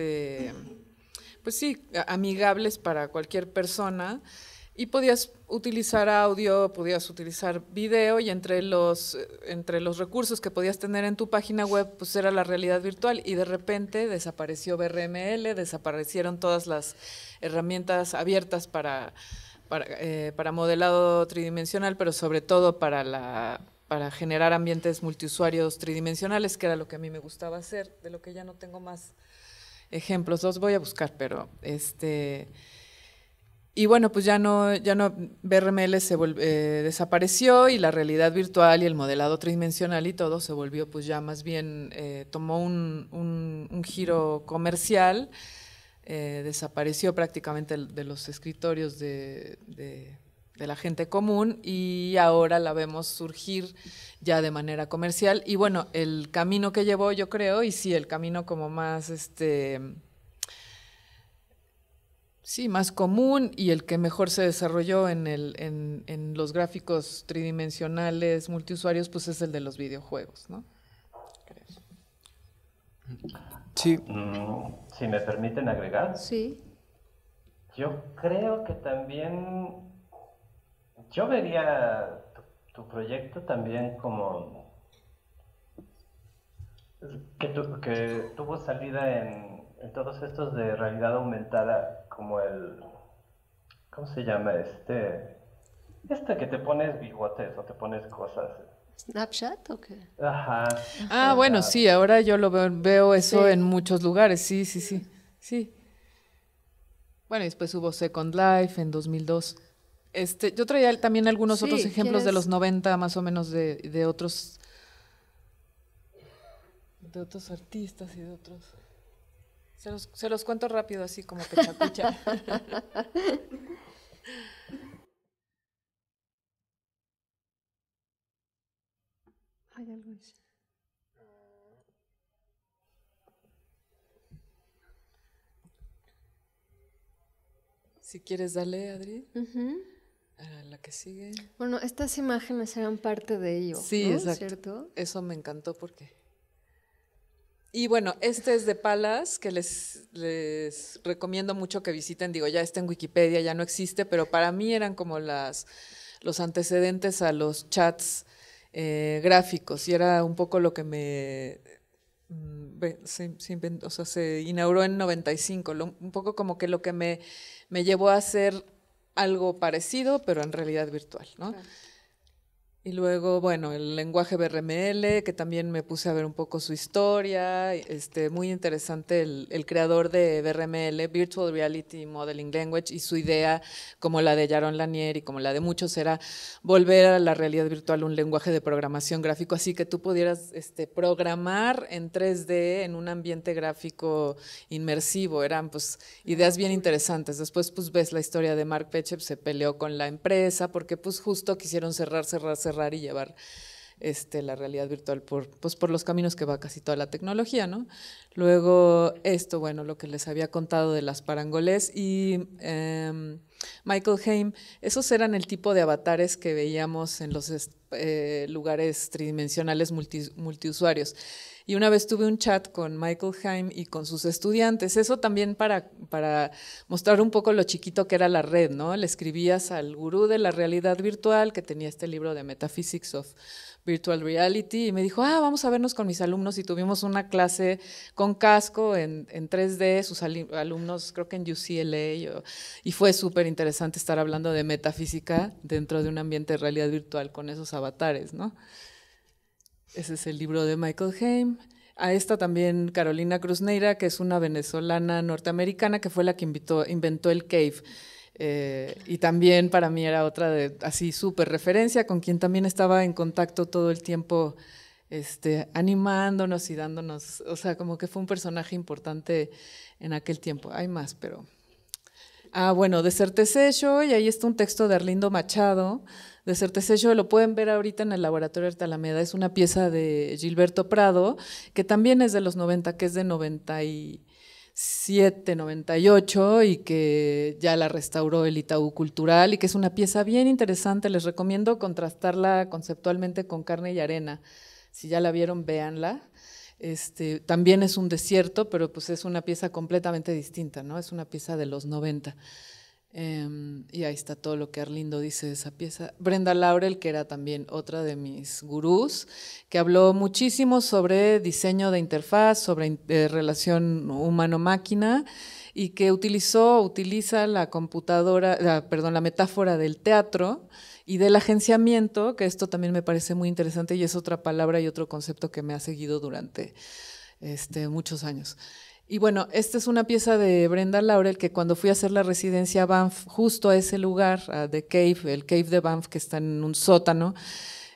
pues sí, amigables para cualquier persona, y podías utilizar audio, podías utilizar video, y entre los recursos que podías tener en tu página web, pues era la realidad virtual, y de repente desapareció VRML, desaparecieron todas las herramientas abiertas para modelado tridimensional, pero sobre todo para generar ambientes multiusuarios tridimensionales, que era lo que a mí me gustaba hacer, de lo que ya no tengo más ejemplos, los voy a buscar, pero y bueno, pues ya no VRML desapareció, y la realidad virtual y el modelado tridimensional y todo se volvió pues ya más bien, tomó un giro comercial, desapareció prácticamente de los escritorios de la gente común, y ahora la vemos surgir ya de manera comercial. Y bueno, el camino que llevó, yo creo, y sí, el camino como más sí, más común y el que mejor se desarrolló en los gráficos tridimensionales multiusuarios, pues es el de los videojuegos, ¿no? Sí. Si me permiten agregar. Sí. Yo creo que también, yo vería tu proyecto también como que tuvo salida en todos estos de realidad aumentada, como ¿cómo se llama? Que te pones bigotes o te pones cosas. ¿Snapchat o qué? Ajá. Ah, bueno, sí, ahora yo lo veo eso Sí. en muchos lugares, sí. Bueno, y después hubo Second Life en 2002. Yo traía también algunos Sí, otros ejemplos de ¿quieres? los 90, más o menos, de otros artistas y de otros. Se los cuento rápido, así como que chacucha. Hay algo así. Si quieres, dale, Adri, Ujú. a la que sigue. Bueno, estas imágenes eran parte de ello, Sí, ¿no? exacto. ¿Cierto? Eso me encantó porque... Y bueno, este es de Palas, que les recomiendo mucho que visiten. Digo, ya está en Wikipedia, ya no existe, pero para mí eran como los antecedentes a los chats gráficos, y era un poco lo que se inauguró en 95, un poco como que lo que me llevó a hacer algo parecido, pero en realidad virtual, ¿no? Claro. Y luego, bueno, el lenguaje BRML, que también me puse a ver un poco su historia, muy interesante el creador de BRML, Virtual Reality Modeling Language, y su idea, como la de Jaron Lanier y como la de muchos, era volver a la realidad virtual un lenguaje de programación gráfico, así que tú pudieras programar en 3D en un ambiente gráfico inmersivo. Eran pues ideas bien interesantes. Después pues ves la historia de Mark Pechep, se peleó con la empresa porque pues justo quisieron cerrar y llevar la realidad virtual por los caminos que va casi toda la tecnología, ¿no? Luego bueno, lo que les había contado de las parangolés y Michael Haim, esos eran el tipo de avatares que veíamos en los lugares tridimensionales multiusuarios. Y una vez tuve un chat con Michael Haim y con sus estudiantes, eso también para mostrar un poco lo chiquito que era la red, ¿no? Le escribías al gurú de la realidad virtual, que tenía este libro de Metaphysics of Virtual Reality, y me dijo, vamos a vernos con mis alumnos, y tuvimos una clase con casco en 3D, sus alumnos creo que en UCLA, y fue súper interesante estar hablando de metafísica dentro de un ambiente de realidad virtual con esos avatares, ¿no? Ese es el libro de Michael Haim. A esta también Carolina Cruz Neira, que es una venezolana norteamericana que fue la que inventó el Cave. Y también para mí era otra de así súper referencia, con quien también estaba en contacto todo el tiempo, animándonos y dándonos, o sea, como que fue un personaje importante en aquel tiempo. Hay más, pero... bueno, de Certezello, y ahí está un texto de Arlindo Machado. De Certezello lo pueden ver ahorita en el Laboratorio Arte Alameda, es una pieza de Gilberto Prado, que también es de los 90, que es de 97, 98, y que ya la restauró el Itaú Cultural, y que es una pieza bien interesante. Les recomiendo contrastarla conceptualmente con Carne y Arena. Si ya la vieron, véanla. También es un desierto, pero pues es una pieza completamente distinta, ¿no? Es una pieza de los 90. Y ahí está todo lo que Arlindo dice de esa pieza. Brenda Laurel, que era también otra de mis gurús, que habló muchísimo sobre diseño de interfaz, sobre relación humano-máquina, y que utiliza la la metáfora del teatro y del agenciamiento, que esto también me parece muy interesante y es otra palabra y otro concepto que me ha seguido durante muchos años. Y bueno, esta es una pieza de Brenda Laurel que cuando fui a hacer la residencia a Banff, justo a ese lugar, a The Cave, el Cave de Banff, que está en un sótano,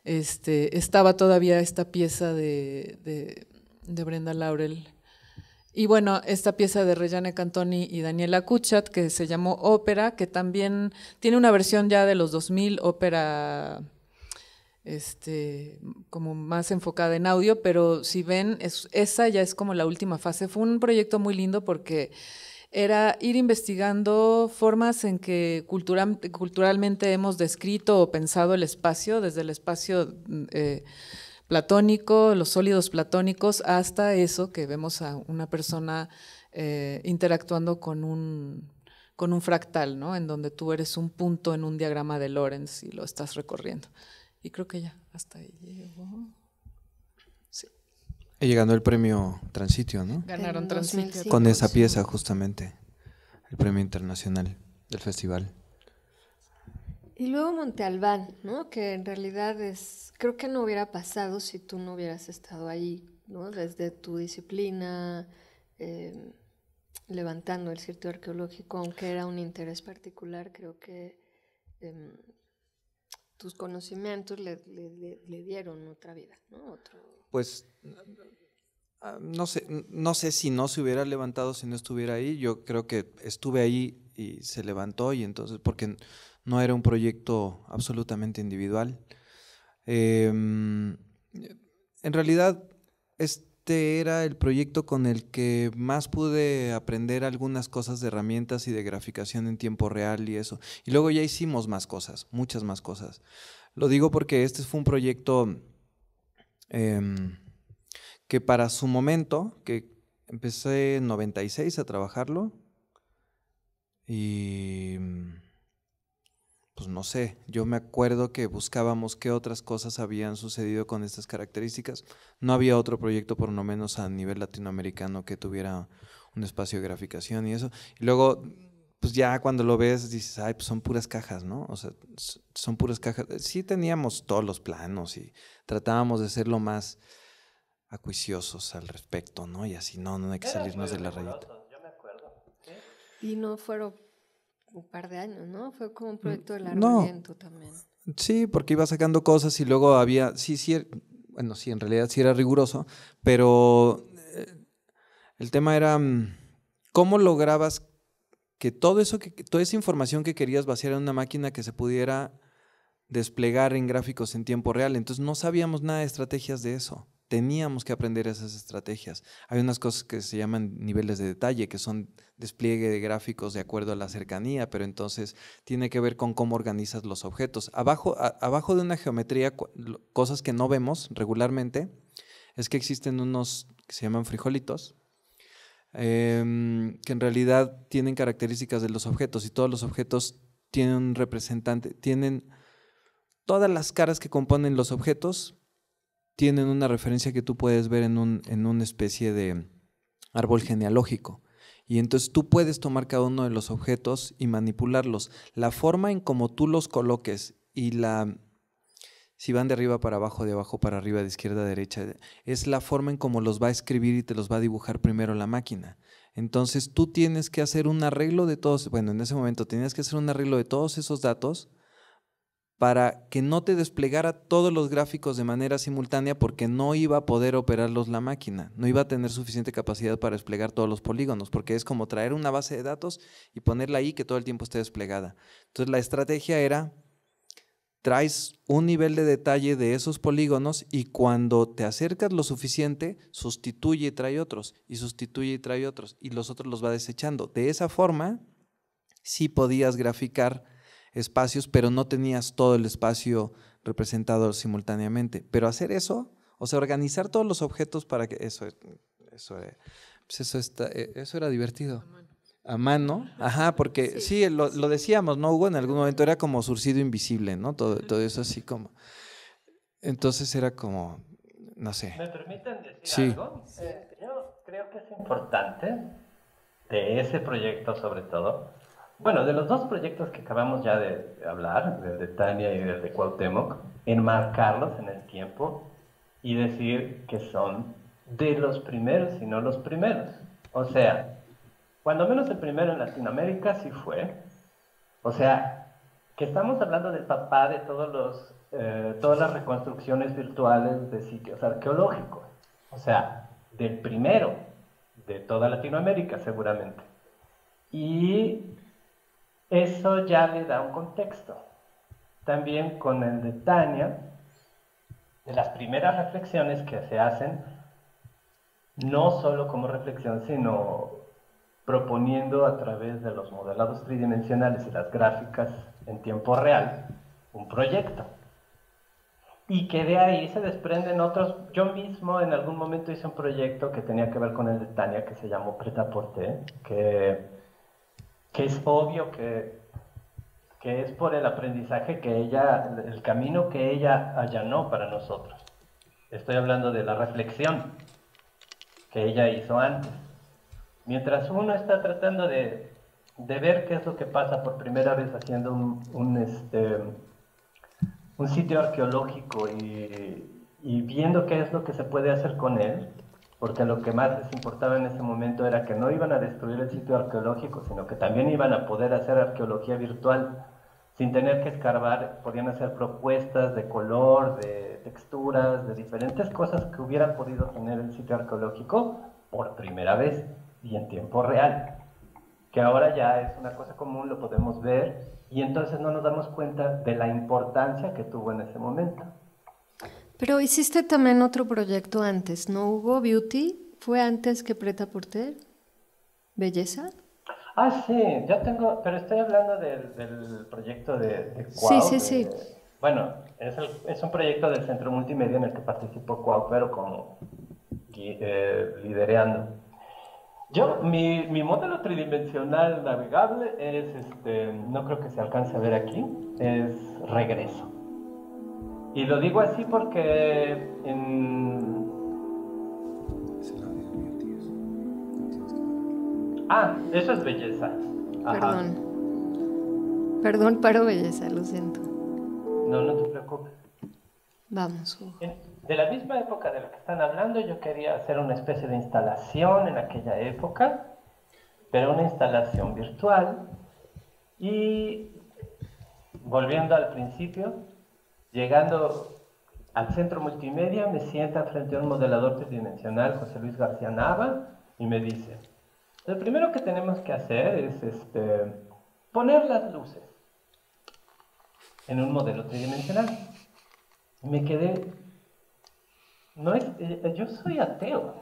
estaba todavía esta pieza de Brenda Laurel. Y bueno, esta pieza de Rejane Cantoni y Daniela Kuchat, que se llamó Ópera, que también tiene una versión ya de los 2000, ópera como más enfocada en audio, pero si ven, esa ya es como la última fase. Fue un proyecto muy lindo porque era ir investigando formas en que culturalmente hemos descrito o pensado el espacio, desde el espacio platónico, los sólidos platónicos, hasta eso que vemos a una persona interactuando con un fractal, ¿no? En donde tú eres un punto en un diagrama de Lorentz y lo estás recorriendo. Y creo que ya, hasta ahí llegó. Sí. Y llegando el premio Transitio, ¿no? Ganaron Transitio. Con esa pieza, justamente, el premio internacional del festival. Y luego Monte Albán, ¿no? Que en realidad creo que no hubiera pasado si tú no hubieras estado ahí, ¿no? Desde tu disciplina, levantando el sitio arqueológico, aunque era un interés particular, creo que tus conocimientos le dieron otra vida, ¿no? Pues no sé si no se hubiera levantado si no estuviera ahí. Yo creo que estuve ahí y se levantó, y entonces porque no era un proyecto absolutamente individual. En realidad este era el proyecto con el que más pude aprender algunas cosas de herramientas y de graficación en tiempo real y eso. Y luego ya hicimos más cosas, muchas más cosas. Lo digo porque este fue un proyecto que para su momento, que empecé en 96 a trabajarlo, y pues no sé, yo me acuerdo que buscábamos qué otras cosas habían sucedido con estas características. No había otro proyecto, por lo menos a nivel latinoamericano, que tuviera un espacio de graficación y eso. Y luego, pues ya cuando lo ves dices, ay, pues son puras cajas, ¿no? O sea, son puras cajas. Sí teníamos todos los planos y tratábamos de ser lo más acuiciosos al respecto, ¿no? Y así, no hay que salirnos de la rayita. Yo me acuerdo. ¿Sí? Y no fueron un par de años, ¿no? Fue como un proyecto de largo aliento también. Sí, porque iba sacando cosas y luego había, bueno, sí, en realidad sí era riguroso, pero el tema era cómo lograbas que toda esa información que querías vaciar en una máquina que se pudiera desplegar en gráficos en tiempo real. Entonces no sabíamos nada de estrategias de eso. Teníamos que aprender esas estrategias. Hay unas cosas que se llaman niveles de detalle, que son despliegue de gráficos de acuerdo a la cercanía, pero entonces tiene que ver con cómo organizas los objetos. Abajo de una geometría, cosas que no vemos regularmente, es que existen unos que se llaman frijolitos, que en realidad tienen características de los objetos, y todos los objetos tienen un representante, tienen todas las caras que componen los objetos, tienen una referencia que tú puedes ver en una especie de árbol genealógico. Y entonces tú puedes tomar cada uno de los objetos y manipularlos. La forma en cómo tú los coloques y si van de arriba para abajo, de abajo para arriba, de izquierda a derecha, es la forma en cómo los va a escribir y te los va a dibujar primero la máquina. Entonces tú tienes que hacer un arreglo de todos, bueno, en ese momento tenías que hacer un arreglo de todos esos datos para que no te desplegara todos los gráficos de manera simultánea, porque no iba a poder operarlos la máquina, no iba a tener suficiente capacidad para desplegar todos los polígonos, porque es como traer una base de datos y ponerla ahí que todo el tiempo esté desplegada. Entonces la estrategia era, traes un nivel de detalle de esos polígonos y cuando te acercas lo suficiente, sustituye y trae otros, y sustituye y trae otros, y los otros los va desechando. De esa forma, sí podías graficar espacios, pero no tenías todo el espacio representado simultáneamente. Pero hacer eso, o sea, organizar todos los objetos para que eso era divertido. A mano, ajá, porque sí, lo decíamos, ¿no, Hugo? En algún momento era como surcido invisible, ¿no? Todo eso así como. Entonces era como, no sé. ¿Me permiten decir algo? Yo creo que es importante, de ese proyecto sobre todo, bueno, de los dos proyectos que acabamos ya de hablar, del de Tania y del de Cuauhtémoc, enmarcarlos en el tiempo y decir que son de los primeros y no los primeros. O sea, cuando menos el primero en Latinoamérica sí fue. O sea, que estamos hablando del papá de todas las reconstrucciones virtuales de sitios arqueológicos. O sea, del primero de toda Latinoamérica seguramente. Y eso ya le da un contexto. También con el de Tania, de las primeras reflexiones que se hacen, no solo como reflexión, sino proponiendo a través de los modelados tridimensionales y las gráficas en tiempo real un proyecto. Y que de ahí se desprenden otros. Yo mismo en algún momento hice un proyecto que tenía que ver con el de Tania, que se llamó Prêt-à-Porter, que es obvio que es por el aprendizaje que ella, el camino que ella allanó para nosotros. Estoy hablando de la reflexión que ella hizo antes. Mientras uno está tratando de ver qué es lo que pasa por primera vez haciendo un sitio arqueológico y viendo qué es lo que se puede hacer con él, porque lo que más les importaba en ese momento era que no iban a destruir el sitio arqueológico, sino que también iban a poder hacer arqueología virtual sin tener que escarbar. Podían hacer propuestas de color, de texturas, de diferentes cosas que hubiera podido tener el sitio arqueológico por primera vez y en tiempo real, que ahora ya es una cosa común, lo podemos ver, y entonces no nos damos cuenta de la importancia que tuvo en ese momento. Pero hiciste también otro proyecto antes, ¿no, Hugo? ¿Beauty? ¿Fue antes que Prêt-à-Porter? ¿Belleza? Ah, sí, yo tengo, pero estoy hablando del proyecto de Sí, Cuau. sí, sí. Bueno, es un proyecto del Centro Multimedia en el que participó Cuau, pero como liderando. Mi modelo tridimensional navegable es, no creo que se alcance a ver aquí, es Regreso. Y lo digo así porque eso es Belleza. Ajá. Perdón, paro Belleza, lo siento. No, no te preocupes. Vamos, Hugo. De la misma época de la que están hablando, yo quería hacer una especie de instalación en aquella época, pero una instalación virtual. Y volviendo al principio, llegando al Centro Multimedia, me sienta frente a un modelador tridimensional, José Luis García Nava, y me dice: lo primero que tenemos que hacer es poner las luces en un modelo tridimensional. Y me quedé... yo soy ateo,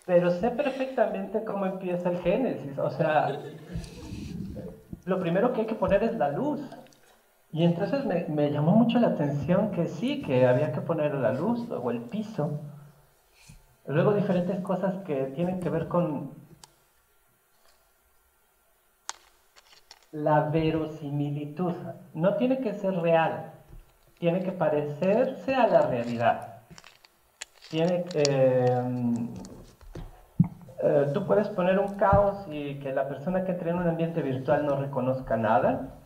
pero sé perfectamente cómo empieza el Génesis. O sea, lo primero que hay que poner es la luz. Y entonces me llamó mucho la atención que sí, que había que poner la luz, luego el piso, luego diferentes cosas que tienen que ver con la verosimilitud. No tiene que ser real, tiene que parecerse a la realidad. Tú puedes poner un caos y que la persona que entre en un ambiente virtual no reconozca nada,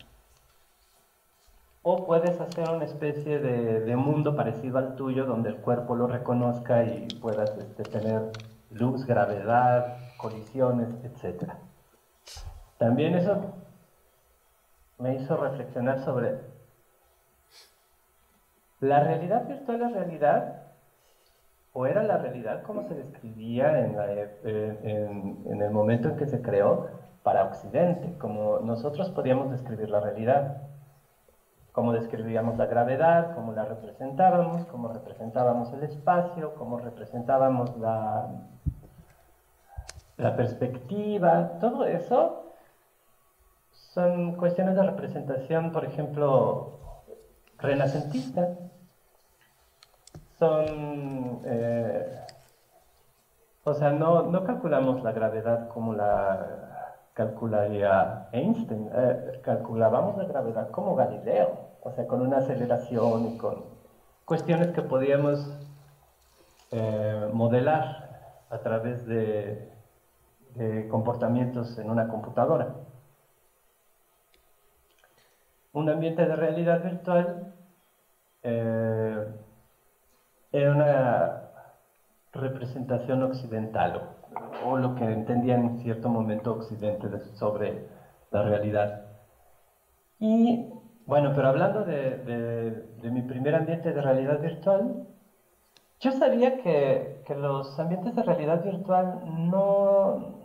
o puedes hacer una especie de mundo parecido al tuyo donde el cuerpo lo reconozca y puedas tener luz, gravedad, colisiones, etc. También eso me hizo reflexionar sobre la realidad virtual. ¿La realidad? ¿O era la realidad como se describía en el momento en que se creó para Occidente? Como nosotros podíamos describir la realidad, cómo describíamos la gravedad, cómo la representábamos, cómo representábamos el espacio, cómo representábamos la perspectiva. Todo eso son cuestiones de representación, por ejemplo, renacentista. O sea, no calculamos la gravedad como la calcularía Einstein. Calculábamos la gravedad como Galileo, o sea, con una aceleración y con cuestiones que podíamos modelar a través de comportamientos en una computadora. Un ambiente de realidad virtual era una representación occidental, o lo que entendía en cierto momento Occidente sobre la realidad. Y bueno, pero hablando de mi primer ambiente de realidad virtual, Yo sabía que los ambientes de realidad virtual no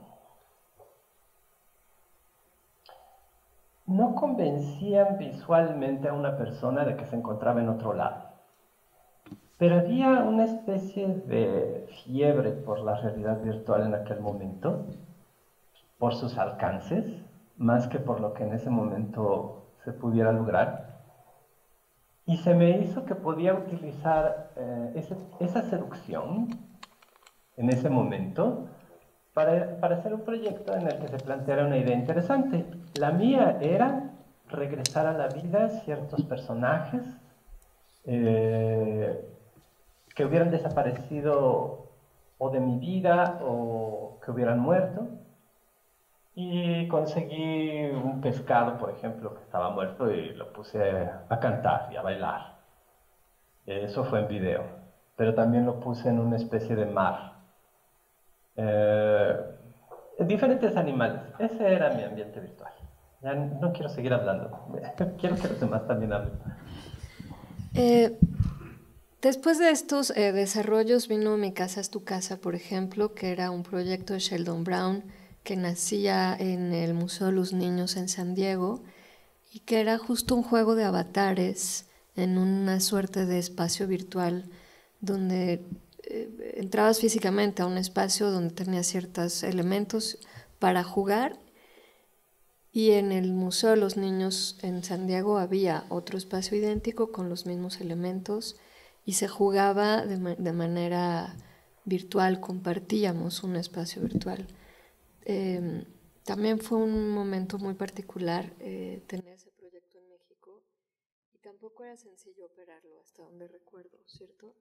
convencían visualmente a una persona de que se encontraba en otro lado. Pero había una especie de fiebre por la realidad virtual en aquel momento, por sus alcances, más que por lo que en ese momento se pudiera lograr. Y se me hizo que podía utilizar esa seducción en ese momento para hacer un proyecto en el que se planteara una idea interesante. La mía era regresar a la vida ciertos personajes eh, que hubieran desaparecido o de mi vida o que hubieran muerto. Y conseguí un pescado, por ejemplo, que estaba muerto y lo puse a cantar y a bailar. Eso fue en video, pero también lo puse en una especie de mar. Eh, Diferentes animales. Ese era mi ambiente virtual. Ya no quiero seguir hablando. Quiero que los demás también hablen. Después de estos desarrollos vino Mi casa es tu casa, por ejemplo, que era un proyecto de Sheldon Brown que nacía en el Museo de los Niños en San Diego y que era justo un juego de avatares en una suerte de espacio virtual donde entrabas físicamente a un espacio donde tenías ciertos elementos para jugar, y en el Museo de los Niños en San Diego había otro espacio idéntico con los mismos elementos y se jugaba de manera virtual, compartíamos un espacio virtual. También fue un momento muy particular tener ese proyecto en México y tampoco era sencillo operarlo, hasta donde recuerdo, ¿cierto?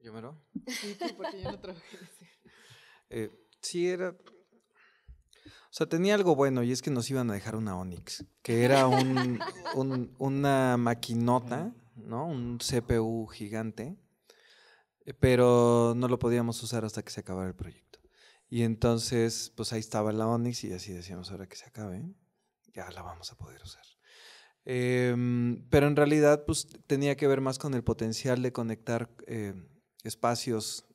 ¿Yo mero? Sí, tú, porque yo no trabajé. Sí, era... O sea, tenía algo bueno y es que nos iban a dejar una Onyx, que era una maquinota, ¿no? Un CPU gigante, pero no lo podíamos usar hasta que se acabara el proyecto. Y entonces, pues ahí estaba la Onyx y así decíamos, ahora que se acabe, ya la vamos a poder usar. Pero en realidad, pues tenía que ver más con el potencial de conectar espacios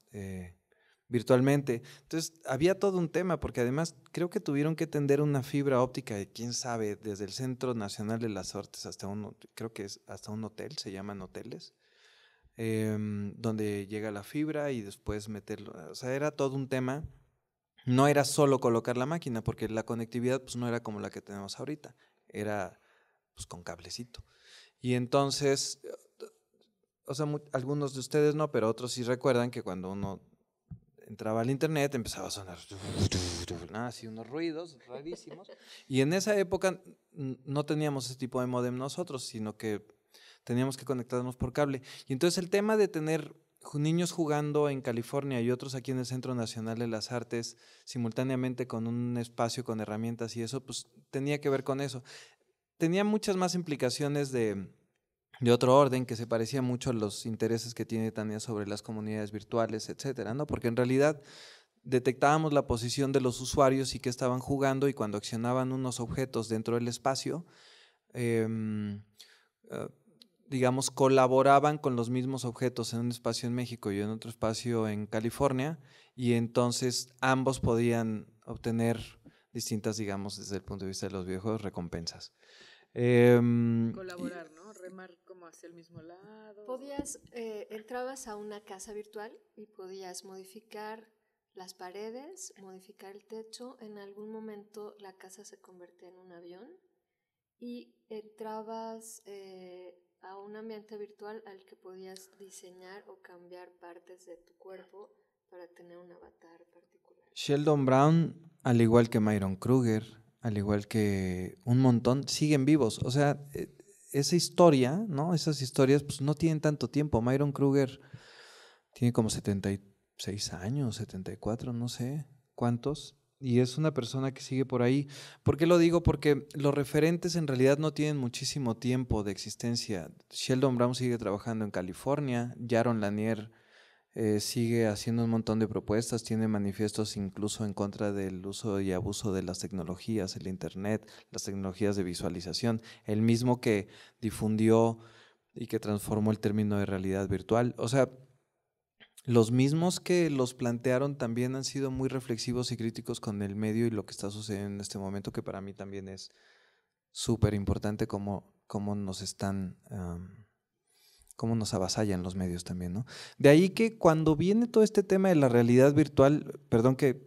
virtualmente. Entonces, había todo un tema, porque además creo que tuvieron que tender una fibra óptica, quién sabe, desde el Centro Nacional de las Artes hasta creo que es hasta un hotel, se llaman hoteles, donde llega la fibra y después meterlo. O sea, era todo un tema. No era solo colocar la máquina, porque la conectividad pues no era como la que tenemos ahorita, era pues con cablecito. Y entonces, o sea, algunos de ustedes no, pero otros sí recuerdan que cuando uno entraba al internet empezaba a sonar así unos ruidos rarísimos. Y en esa época no teníamos ese tipo de módem nosotros, sino que teníamos que conectarnos por cable. Y entonces el tema de tener niños jugando en California y otros aquí en el Centro Nacional de las Artes simultáneamente con un espacio con herramientas y eso, pues tenía que ver con eso. Tenía muchas más implicaciones de otro orden que se parecía mucho a los intereses que tiene Tania sobre las comunidades virtuales, etcétera, ¿no? Porque en realidad detectábamos la posición de los usuarios y qué estaban jugando, y cuando accionaban unos objetos dentro del espacio, digamos, colaboraban con los mismos objetos en un espacio en México y en otro espacio en California, y entonces ambos podían obtener distintas, digamos, desde el punto de vista de los videojuegos, recompensas. Colaborar, ¿no? Remar como hacia el mismo lado. Entrabas a una casa virtual y podías modificar las paredes, modificar el techo. En algún momento la casa se convertía en un avión y entrabas a un ambiente virtual al que podías diseñar o cambiar partes de tu cuerpo para tener un avatar particular. Sheldon Brown, al igual que Myron Kruger, al igual que un montón, siguen vivos. O sea, esa historia, ¿no? Esas historias pues no tienen tanto tiempo. Myron Kruger tiene como 76 años, 74, no sé cuántos. Y es una persona que sigue por ahí. ¿Por qué lo digo? Porque los referentes en realidad no tienen muchísimo tiempo de existencia. Sheldon Brown sigue trabajando en California, Jaron Lanier sigue haciendo un montón de propuestas, tiene manifiestos incluso en contra del uso y abuso de las tecnologías, el internet, las tecnologías de visualización. El mismo que difundió y que transformó el término de realidad virtual. O sea, los mismos que los plantearon también han sido muy reflexivos y críticos con el medio y lo que está sucediendo en este momento, que para mí también es súper importante cómo nos están, cómo nos avasallan los medios también, ¿no? De ahí que cuando viene todo este tema de la realidad virtual, perdón que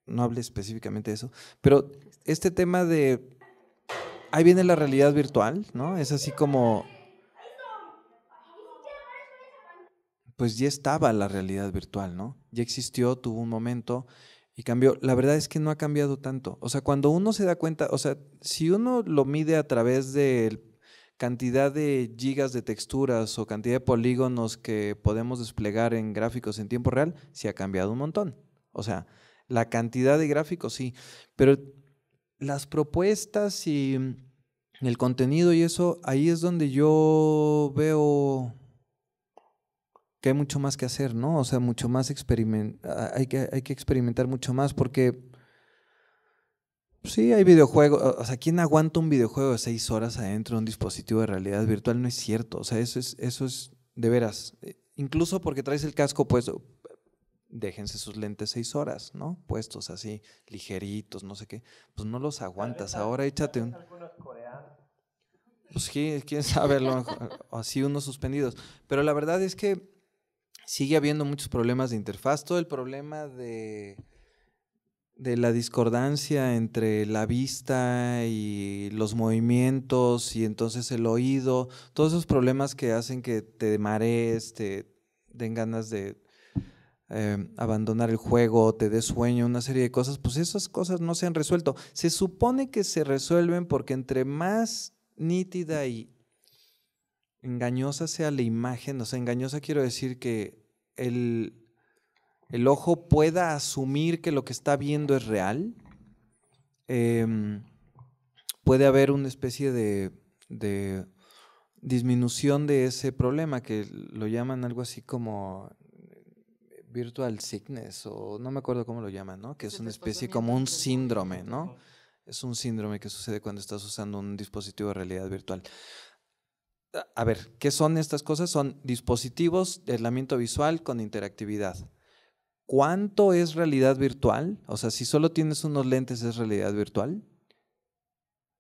no hable específicamente de eso, pero este tema de, ahí viene la realidad virtual, ¿no? Es así como, pues ya estaba la realidad virtual, ¿no? Ya existió, tuvo un momento y cambió. La verdad es que no ha cambiado tanto. O sea, cuando uno se da cuenta, o sea, si uno lo mide a través de cantidad de gigas de texturas o cantidad de polígonos que podemos desplegar en gráficos en tiempo real, sí ha cambiado un montón. O sea, la cantidad de gráficos sí, pero las propuestas y el contenido y eso, ahí es donde yo veo que hay mucho más que hacer, ¿no? O sea, mucho más hay que experimentar mucho más porque sí hay videojuegos, o sea, ¿quién aguanta un videojuego de 6 horas adentro de un dispositivo de realidad virtual? No es cierto, o sea, eso es de veras, incluso porque traes el casco puesto, déjense sus lentes 6 horas, ¿no? Puestos así, ligeritos, no sé qué, pues no los aguantas, ahora échate un… Algunos coreanos. Pues quién sabe, así unos suspendidos, pero la verdad es que sigue habiendo muchos problemas de interfaz, todo el problema de la discordancia entre la vista y los movimientos y entonces el oído, todos esos problemas que hacen que te marees, te den ganas de abandonar el juego, te dé sueño, una serie de cosas, pues esas cosas no se han resuelto. Se supone que se resuelven porque entre más nítida y engañosa sea la imagen, o sea, engañosa quiero decir que el ojo pueda asumir que lo que está viendo es real, puede haber una especie de disminución de ese problema que lo llaman algo así como virtual sickness o no me acuerdo cómo lo llaman, ¿no? Que es una especie como un síndrome, ¿no? Es un síndrome que sucede cuando estás usando un dispositivo de realidad virtual. A ver, ¿qué son estas cosas? Son dispositivos de aislamiento visual con interactividad. ¿Cuánto es realidad virtual? O sea, si solo tienes unos lentes, ¿es realidad virtual?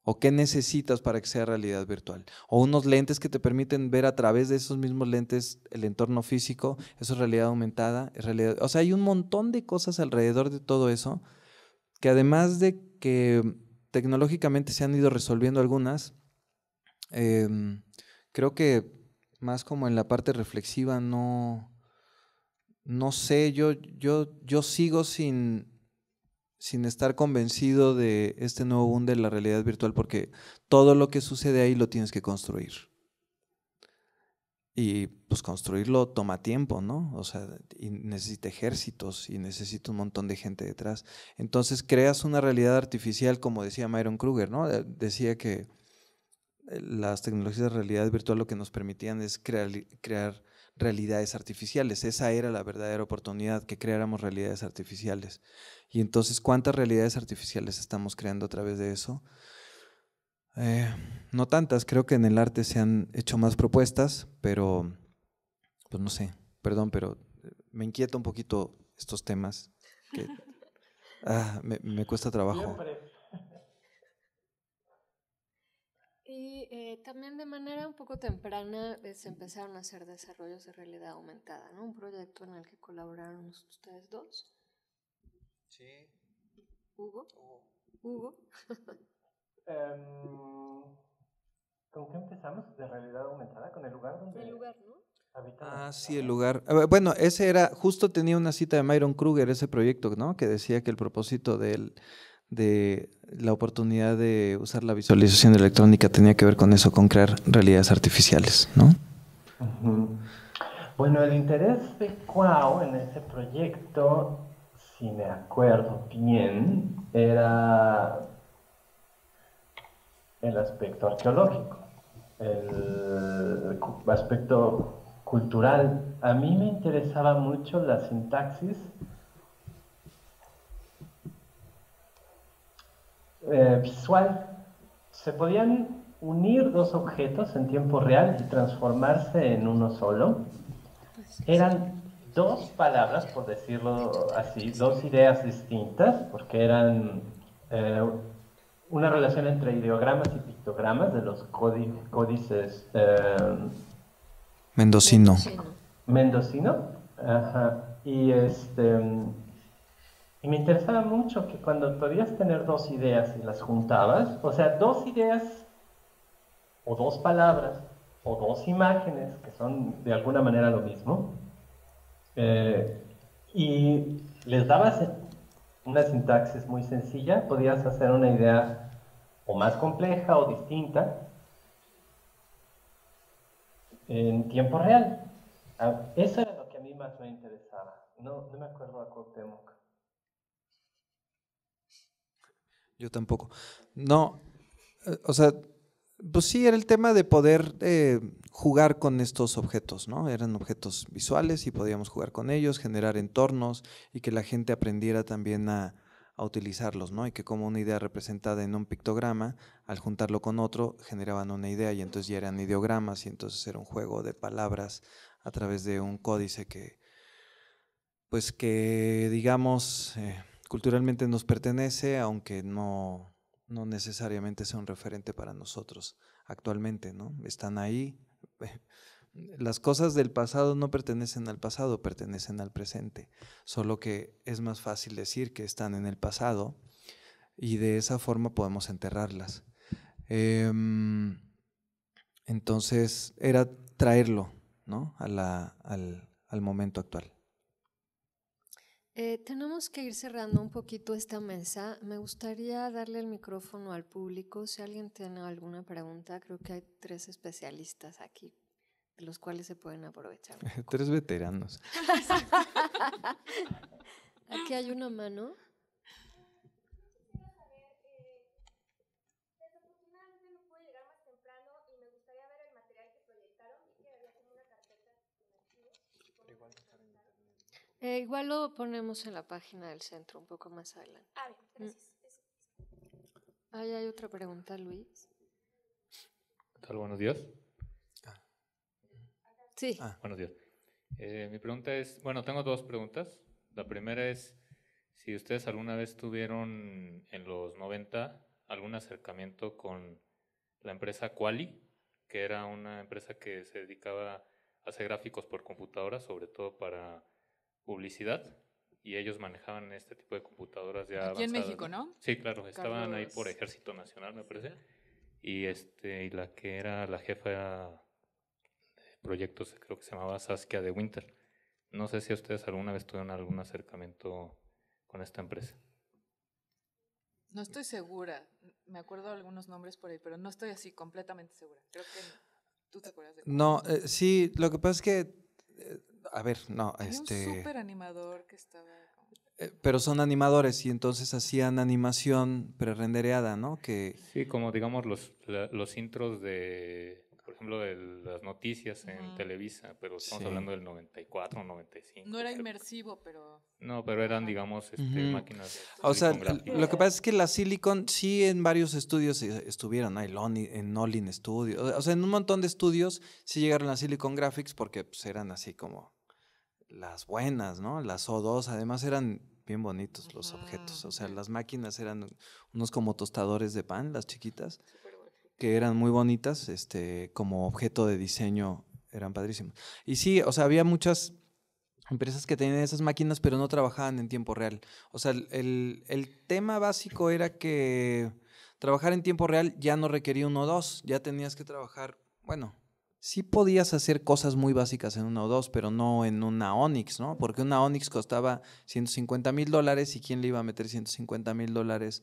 ¿O qué necesitas para que sea realidad virtual? ¿O unos lentes que te permiten ver a través de esos mismos lentes el entorno físico? ¿Eso es realidad aumentada? ¿Es realidad? O sea, hay un montón de cosas alrededor de todo eso que además de que tecnológicamente se han ido resolviendo algunas, creo que más como en la parte reflexiva no sé, yo sigo sin estar convencido de este nuevo boom de la realidad virtual porque todo lo que sucede ahí lo tienes que construir. Y pues construirlo toma tiempo, ¿no? O sea, y necesita ejércitos y necesita un montón de gente detrás. Entonces creas una realidad artificial, como decía Myron Kruger, ¿no? Decía que las tecnologías de realidad virtual lo que nos permitían es crear realidades artificiales. Esa era la verdadera oportunidad, que creáramos realidades artificiales. Y entonces, ¿cuántas realidades artificiales estamos creando a través de eso? No tantas, creo que en el arte se han hecho más propuestas, pero pues no sé, perdón, pero me inquieta un poquito estos temas que me cuesta trabajo. Siempre. Y también de manera un poco temprana se empezaron a hacer desarrollos de realidad aumentada, ¿no? Un proyecto en el que colaboraron ustedes dos. Sí. Hugo. Hugo. ¿Con qué empezamos de realidad aumentada? ¿Con el lugar donde El lugar, ¿no? habitan? Sí, el lugar. Bueno, ese era, justo tenía una cita de Myron Kruger, ese proyecto, ¿no? Que decía que el propósito de la oportunidad de usar la visualización electrónica tenía que ver con eso, con crear realidades artificiales, ¿no? Uh-huh. Bueno, el interés de Cuau en ese proyecto, si me acuerdo bien, era el aspecto arqueológico, el aspecto cultural. A mí me interesaba mucho la sintaxis visual. Se podían unir dos objetos en tiempo real y transformarse en uno solo. Eran dos palabras, por decirlo así, dos ideas distintas, porque eran una relación entre ideogramas y pictogramas de los códices Mendocino. mendocino. Ajá. Y me interesaba mucho que cuando podías tener dos ideas y las juntabas, o sea, dos ideas o dos palabras o dos imágenes que son de alguna manera lo mismo, y les dabas una sintaxis muy sencilla, podías hacer una idea o más compleja o distinta en tiempo real. Eso era lo que a mí más me interesaba. No me acuerdo a Cuauhtémoc. Yo tampoco. No, o sea, pues sí, era el tema de poder jugar con estos objetos, ¿no? Eran objetos visuales y podíamos jugar con ellos, generar entornos y que la gente aprendiera también a utilizarlos, ¿no? Y que como una idea representada en un pictograma, al juntarlo con otro, generaban una idea y entonces ya eran ideogramas y entonces era un juego de palabras a través de un códice que, pues que digamos, culturalmente nos pertenece, aunque no necesariamente sea un referente para nosotros actualmente, ¿no? Están ahí. Las cosas del pasado no pertenecen al pasado, pertenecen al presente, solo que es más fácil decir que están en el pasado y de esa forma podemos enterrarlas. Entonces era traerlo, ¿no? al momento actual. Tenemos que ir cerrando un poquito esta mesa. Me gustaría darle el micrófono al público. Si alguien tiene alguna pregunta, creo que hay 3 especialistas aquí, de los cuales se pueden aprovechar. 3 veteranos. Aquí hay una mano. Igual lo ponemos en la página del centro un poco más adelante. Bien, gracias. Ahí hay otra pregunta, Luis. ¿Qué tal? Buenos días. Sí. Buenos días. Mi pregunta es, bueno, tengo 2 preguntas. La primera es si ustedes alguna vez tuvieron en los 90 algún acercamiento con la empresa Quali, que era una empresa que se dedicaba a hacer gráficos por computadora, sobre todo para publicidad, y ellos manejaban este tipo de computadoras ya aquí avanzadas. En México, ¿no? Sí, claro, estaban Carlos... ahí por Ejército Nacional, me parece. Y la que era la jefa de proyectos, creo que se llamaba Saskia de Winter. No sé si ustedes alguna vez tuvieron algún acercamiento con esta empresa. No estoy segura. Me acuerdo de algunos nombres por ahí, pero no estoy así completamente segura. Creo que tú te acuerdas de... No, sí, lo que pasa es que, a ver, no, Hay un súper animador que estaba... pero son animadores y entonces hacían animación prerendereada, ¿no? Que sí, como digamos los intros de, por ejemplo, de las noticias en Televisa, pero estamos hablando del 94, 95. No era inmersivo, pero... No, pero eran, digamos, máquinas. O sea, lo que pasa es que la Silicon sí en varios estudios estuvieron, en Olin Studios, o sea, en un montón de estudios sí llegaron a Silicon Graphics porque pues, eran así como las buenas, ¿no? Las O2, además eran bien bonitos los objetos, o sea, las máquinas eran unos como tostadores de pan, las chiquitas, que eran muy bonitas, como objeto de diseño, eran padrísimos. Y sí, o sea, había muchas empresas que tenían esas máquinas, pero no trabajaban en tiempo real. O sea, el tema básico era que trabajar en tiempo real ya no requería un O2, ya tenías que trabajar, bueno, sí podías hacer cosas muy básicas en una O2, pero no en una Onyx, ¿no? Porque una Onyx costaba $150,000 y ¿quién le iba a meter $150,000?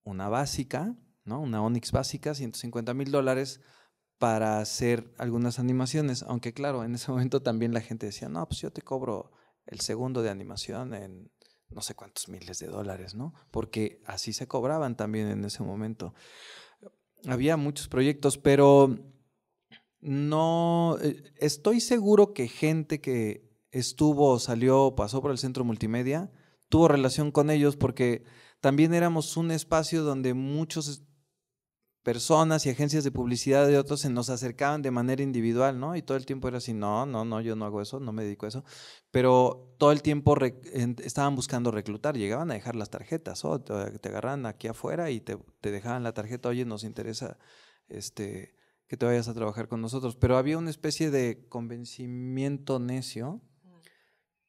Una básica, ¿no? Una Onyx básica, $150,000 para hacer algunas animaciones, aunque claro, en ese momento también la gente decía, no, pues yo te cobro el segundo de animación en no sé cuántos miles de dólares, ¿no? Porque así se cobraban también en ese momento. Había muchos proyectos, pero no, estoy seguro que gente que estuvo, salió, pasó por el Centro Multimedia, tuvo relación con ellos porque también éramos un espacio donde muchos personas y agencias de publicidad de otros se nos acercaban de manera individual, ¿no? Y todo el tiempo era así, no, yo no hago eso, no me dedico a eso. Pero todo el tiempo estaban buscando reclutar, llegaban a dejar las tarjetas, te agarran aquí afuera y te dejaban la tarjeta, oye, nos interesa que te vayas a trabajar con nosotros. Pero había una especie de convencimiento necio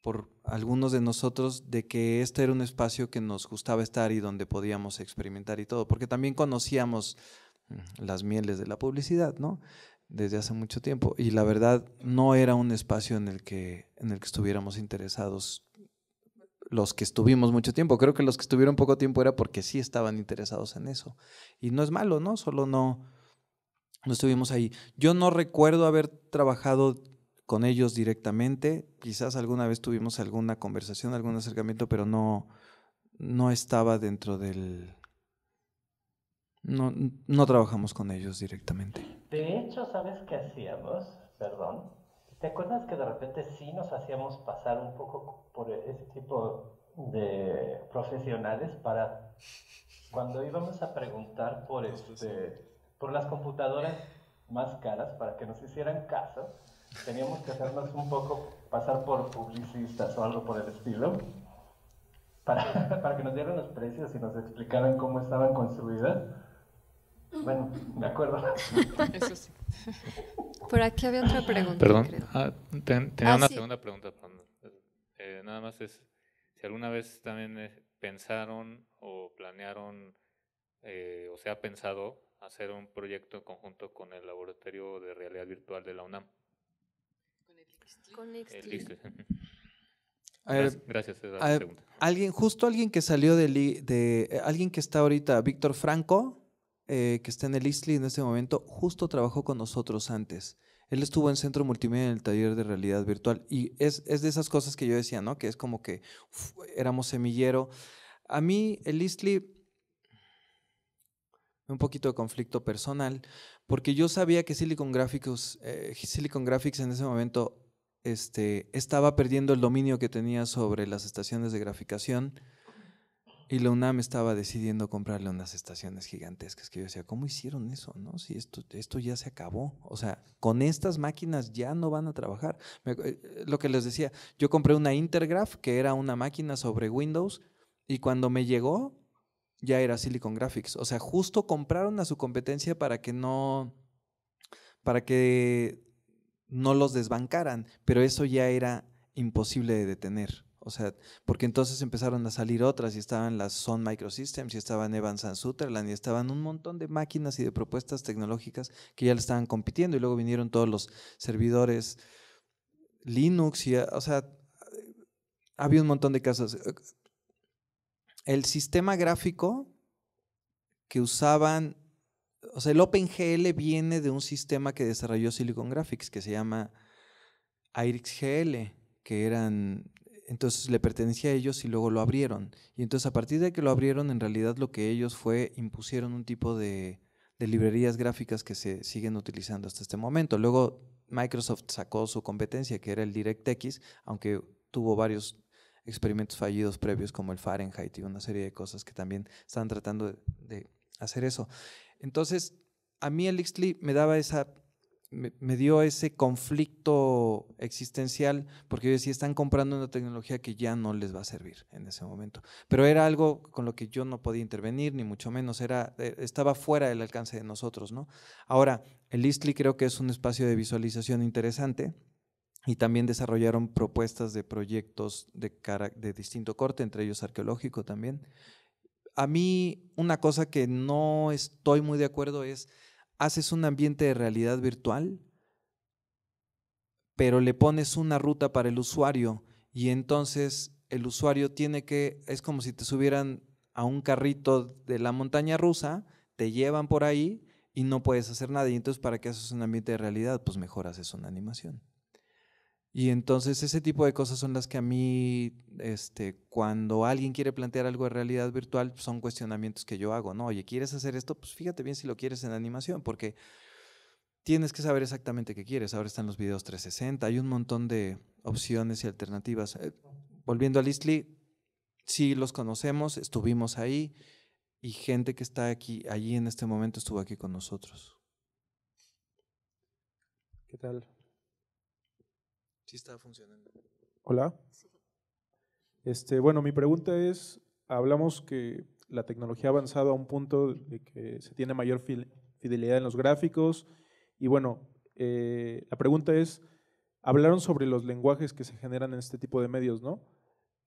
por algunos de nosotros de que este era un espacio que nos gustaba estar y donde podíamos experimentar y todo, porque también conocíamos las mieles de la publicidad, ¿no? Desde hace mucho tiempo, y la verdad no era un espacio en el que estuviéramos interesados los que estuvimos mucho tiempo. Creo que los que estuvieron poco tiempo era porque sí estaban interesados en eso, y no es malo, ¿no? Solo no estuvimos ahí. Yo no recuerdo haber trabajado con ellos directamente, quizás alguna vez tuvimos alguna conversación, algún acercamiento, pero no estaba dentro del… No trabajamos con ellos directamente. De hecho, ¿sabes qué hacíamos? Perdón. ¿Te acuerdas que de repente sí nos hacíamos pasar un poco por ese tipo de profesionales para cuando íbamos a preguntar por las computadoras más caras para que nos hicieran caso? Teníamos que hacernos un poco pasar por publicistas o algo por el estilo para que nos dieran los precios y nos explicaran cómo estaban construidas. Bueno, me acuerdo. Eso sí. Por aquí había otra pregunta. Perdón, Creo. tenía una sí. segunda pregunta. Nada más es si alguna vez también pensaron o planearon o se ha pensado hacer un proyecto en conjunto con el Laboratorio de Realidad Virtual de la UNAM. Con El ISTLI. Gracias, esa es la pregunta. Alguien que salió alguien que está ahorita, Víctor Franco, que está en el ISTLI en este momento, justo trabajó con nosotros antes. Él estuvo en Centro Multimedia en el taller de realidad virtual y es de esas cosas que yo decía, ¿no? Que es como que éramos semillero. A mí el ISTLI, un poquito de conflicto personal, porque yo sabía que Silicon Graphics en ese momento estaba perdiendo el dominio que tenía sobre las estaciones de graficación. Y la UNAM estaba decidiendo comprarle unas estaciones gigantescas que yo decía, ¿cómo hicieron eso? ¿No? Si esto ya se acabó. O sea, con estas máquinas ya no van a trabajar. Lo que les decía, yo compré una Intergraph, que era una máquina sobre Windows, y cuando me llegó, ya era Silicon Graphics. O sea, justo compraron a su competencia para que no los desbancaran, pero eso ya era imposible de detener. O sea, porque entonces empezaron a salir otras y estaban las Sun Microsystems y estaban Evans and Sutherland y estaban un montón de máquinas y de propuestas tecnológicas que ya le estaban compitiendo y luego vinieron todos los servidores Linux o sea, había un montón de casos. El sistema gráfico que usaban, o sea, el OpenGL viene de un sistema que desarrolló Silicon Graphics que se llama IRIX-GL, que entonces le pertenecía a ellos y luego lo abrieron. Y entonces a partir de que lo abrieron, en realidad lo que ellos impusieron un tipo de librerías gráficas que se siguen utilizando hasta este momento. Luego Microsoft sacó su competencia, que era el DirectX, aunque tuvo varios experimentos fallidos previos como el Fahrenheit y una serie de cosas que también estaban tratando de hacer eso. Entonces, a mí el ISTLI me dio ese conflicto existencial porque yo decía, están comprando una tecnología que ya no les va a servir en ese momento. Pero era algo con lo que yo no podía intervenir, ni mucho menos, estaba fuera del alcance de nosotros, ¿no? Ahora, el ISTLI creo que es un espacio de visualización interesante y también desarrollaron propuestas de proyectos de distinto corte, entre ellos arqueológico también. A mí, una cosa que no estoy muy de acuerdo es, haces un ambiente de realidad virtual, pero le pones una ruta para el usuario y entonces el usuario es como si te subieran a un carrito de la montaña rusa, te llevan por ahí y no puedes hacer nada. Y entonces, ¿para qué haces un ambiente de realidad? Pues mejor haces una animación. Y entonces ese tipo de cosas son las que a mí, cuando alguien quiere plantear algo de realidad virtual, son cuestionamientos que yo hago, ¿no? Oye, ¿quieres hacer esto? Pues fíjate bien si lo quieres en animación, porque tienes que saber exactamente qué quieres. Ahora están los videos 360, hay un montón de opciones y alternativas. Volviendo al ISTLI, sí los conocemos, estuvimos ahí. y gente que está allí en este momento estuvo aquí con nosotros. ¿Qué tal? Sí está funcionando. Hola. Bueno, mi pregunta es, hablamos que la tecnología ha avanzado a un punto de que se tiene mayor fidelidad en los gráficos y bueno, la pregunta es, hablaron sobre los lenguajes que se generan en este tipo de medios, ¿no?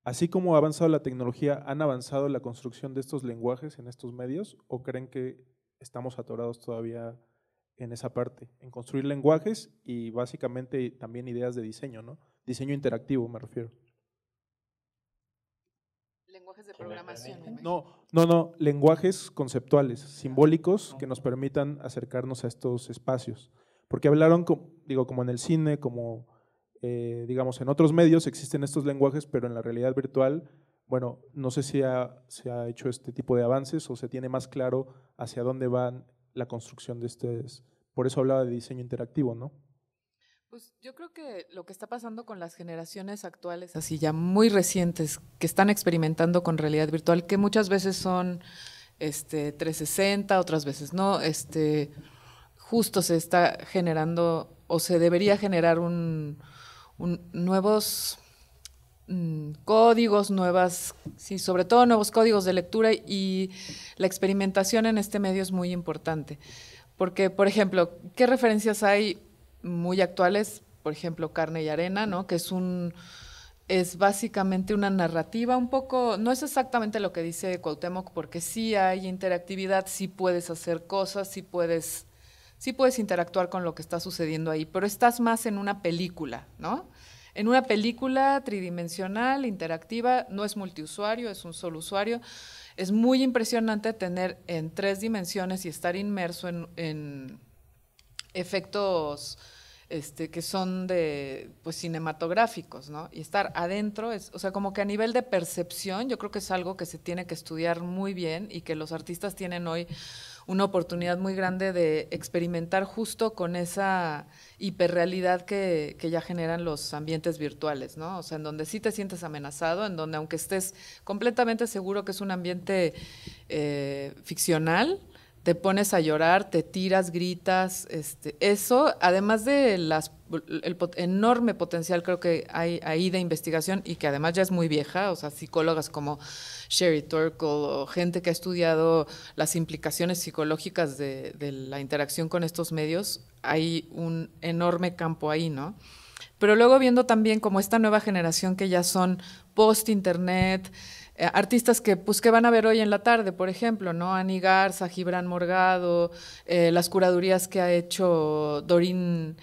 Así como ha avanzado la tecnología, ¿han avanzado la construcción de estos lenguajes en estos medios o creen que estamos atorados todavía en esa parte, en construir lenguajes y básicamente también ideas de diseño, ¿no? Diseño interactivo me refiero. Lenguajes de programación. No, lenguajes conceptuales, simbólicos que nos permitan acercarnos a estos espacios. Porque hablaron, como en el cine, como digamos en otros medios existen estos lenguajes, pero en la realidad virtual, bueno, no sé si se ha hecho este tipo de avances o se tiene más claro hacia dónde van la construcción de estos. Por eso hablaba de diseño interactivo, ¿no? Pues yo creo que lo que está pasando con las generaciones actuales, así ya muy recientes, que están experimentando con realidad virtual, que muchas veces son 360, otras veces no, justo se está generando o se debería generar nuevos códigos, sobre todo nuevos códigos de lectura, y la experimentación en este medio es muy importante. Porque, por ejemplo, ¿qué referencias hay muy actuales? Por ejemplo, Carne y Arena, ¿no? Que es básicamente una narrativa un poco, no es exactamente lo que dice Cuauhtémoc, porque sí hay interactividad, sí puedes hacer cosas, sí puedes interactuar con lo que está sucediendo ahí, pero estás más en una película, ¿no? En una película tridimensional, interactiva, no es multiusuario, es un solo usuario. Es muy impresionante tener en 3 dimensiones y estar inmerso en efectos que son pues cinematográficos, ¿no? Y estar adentro, o sea, como que a nivel de percepción, yo creo que es algo que se tiene que estudiar muy bien y que los artistas tienen hoy una oportunidad muy grande de experimentar justo con esa hiperrealidad que ya generan los ambientes virtuales, ¿no? O sea, en donde sí te sientes amenazado, en donde aunque estés completamente seguro que es un ambiente ficcional, te pones a llorar, te tiras, gritas, eso, además de el enorme potencial creo que hay ahí de investigación y que además ya es muy vieja, o sea, psicólogas como Sherry Turkle o gente que ha estudiado las implicaciones psicológicas de la interacción con estos medios, hay un enorme campo ahí, ¿no? Pero luego viendo también como esta nueva generación que ya son post-internet, artistas que van a ver hoy en la tarde, por ejemplo, ¿no? Ani Garza, Gibran Morgado, las curadurías que ha hecho Dorín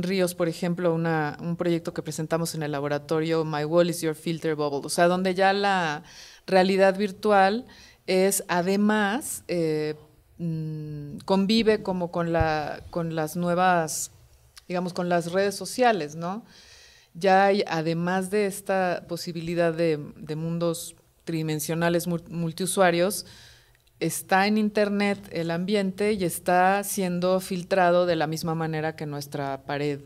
Ríos, por ejemplo, un proyecto que presentamos en el laboratorio, My Wall is Your Filter Bubble, o sea, donde ya la realidad virtual es además, convive como con las nuevas, digamos, con las redes sociales, ¿no? Ya hay, además de esta posibilidad de mundos tridimensionales multiusuarios, está en Internet el ambiente y está siendo filtrado de la misma manera que nuestra pared,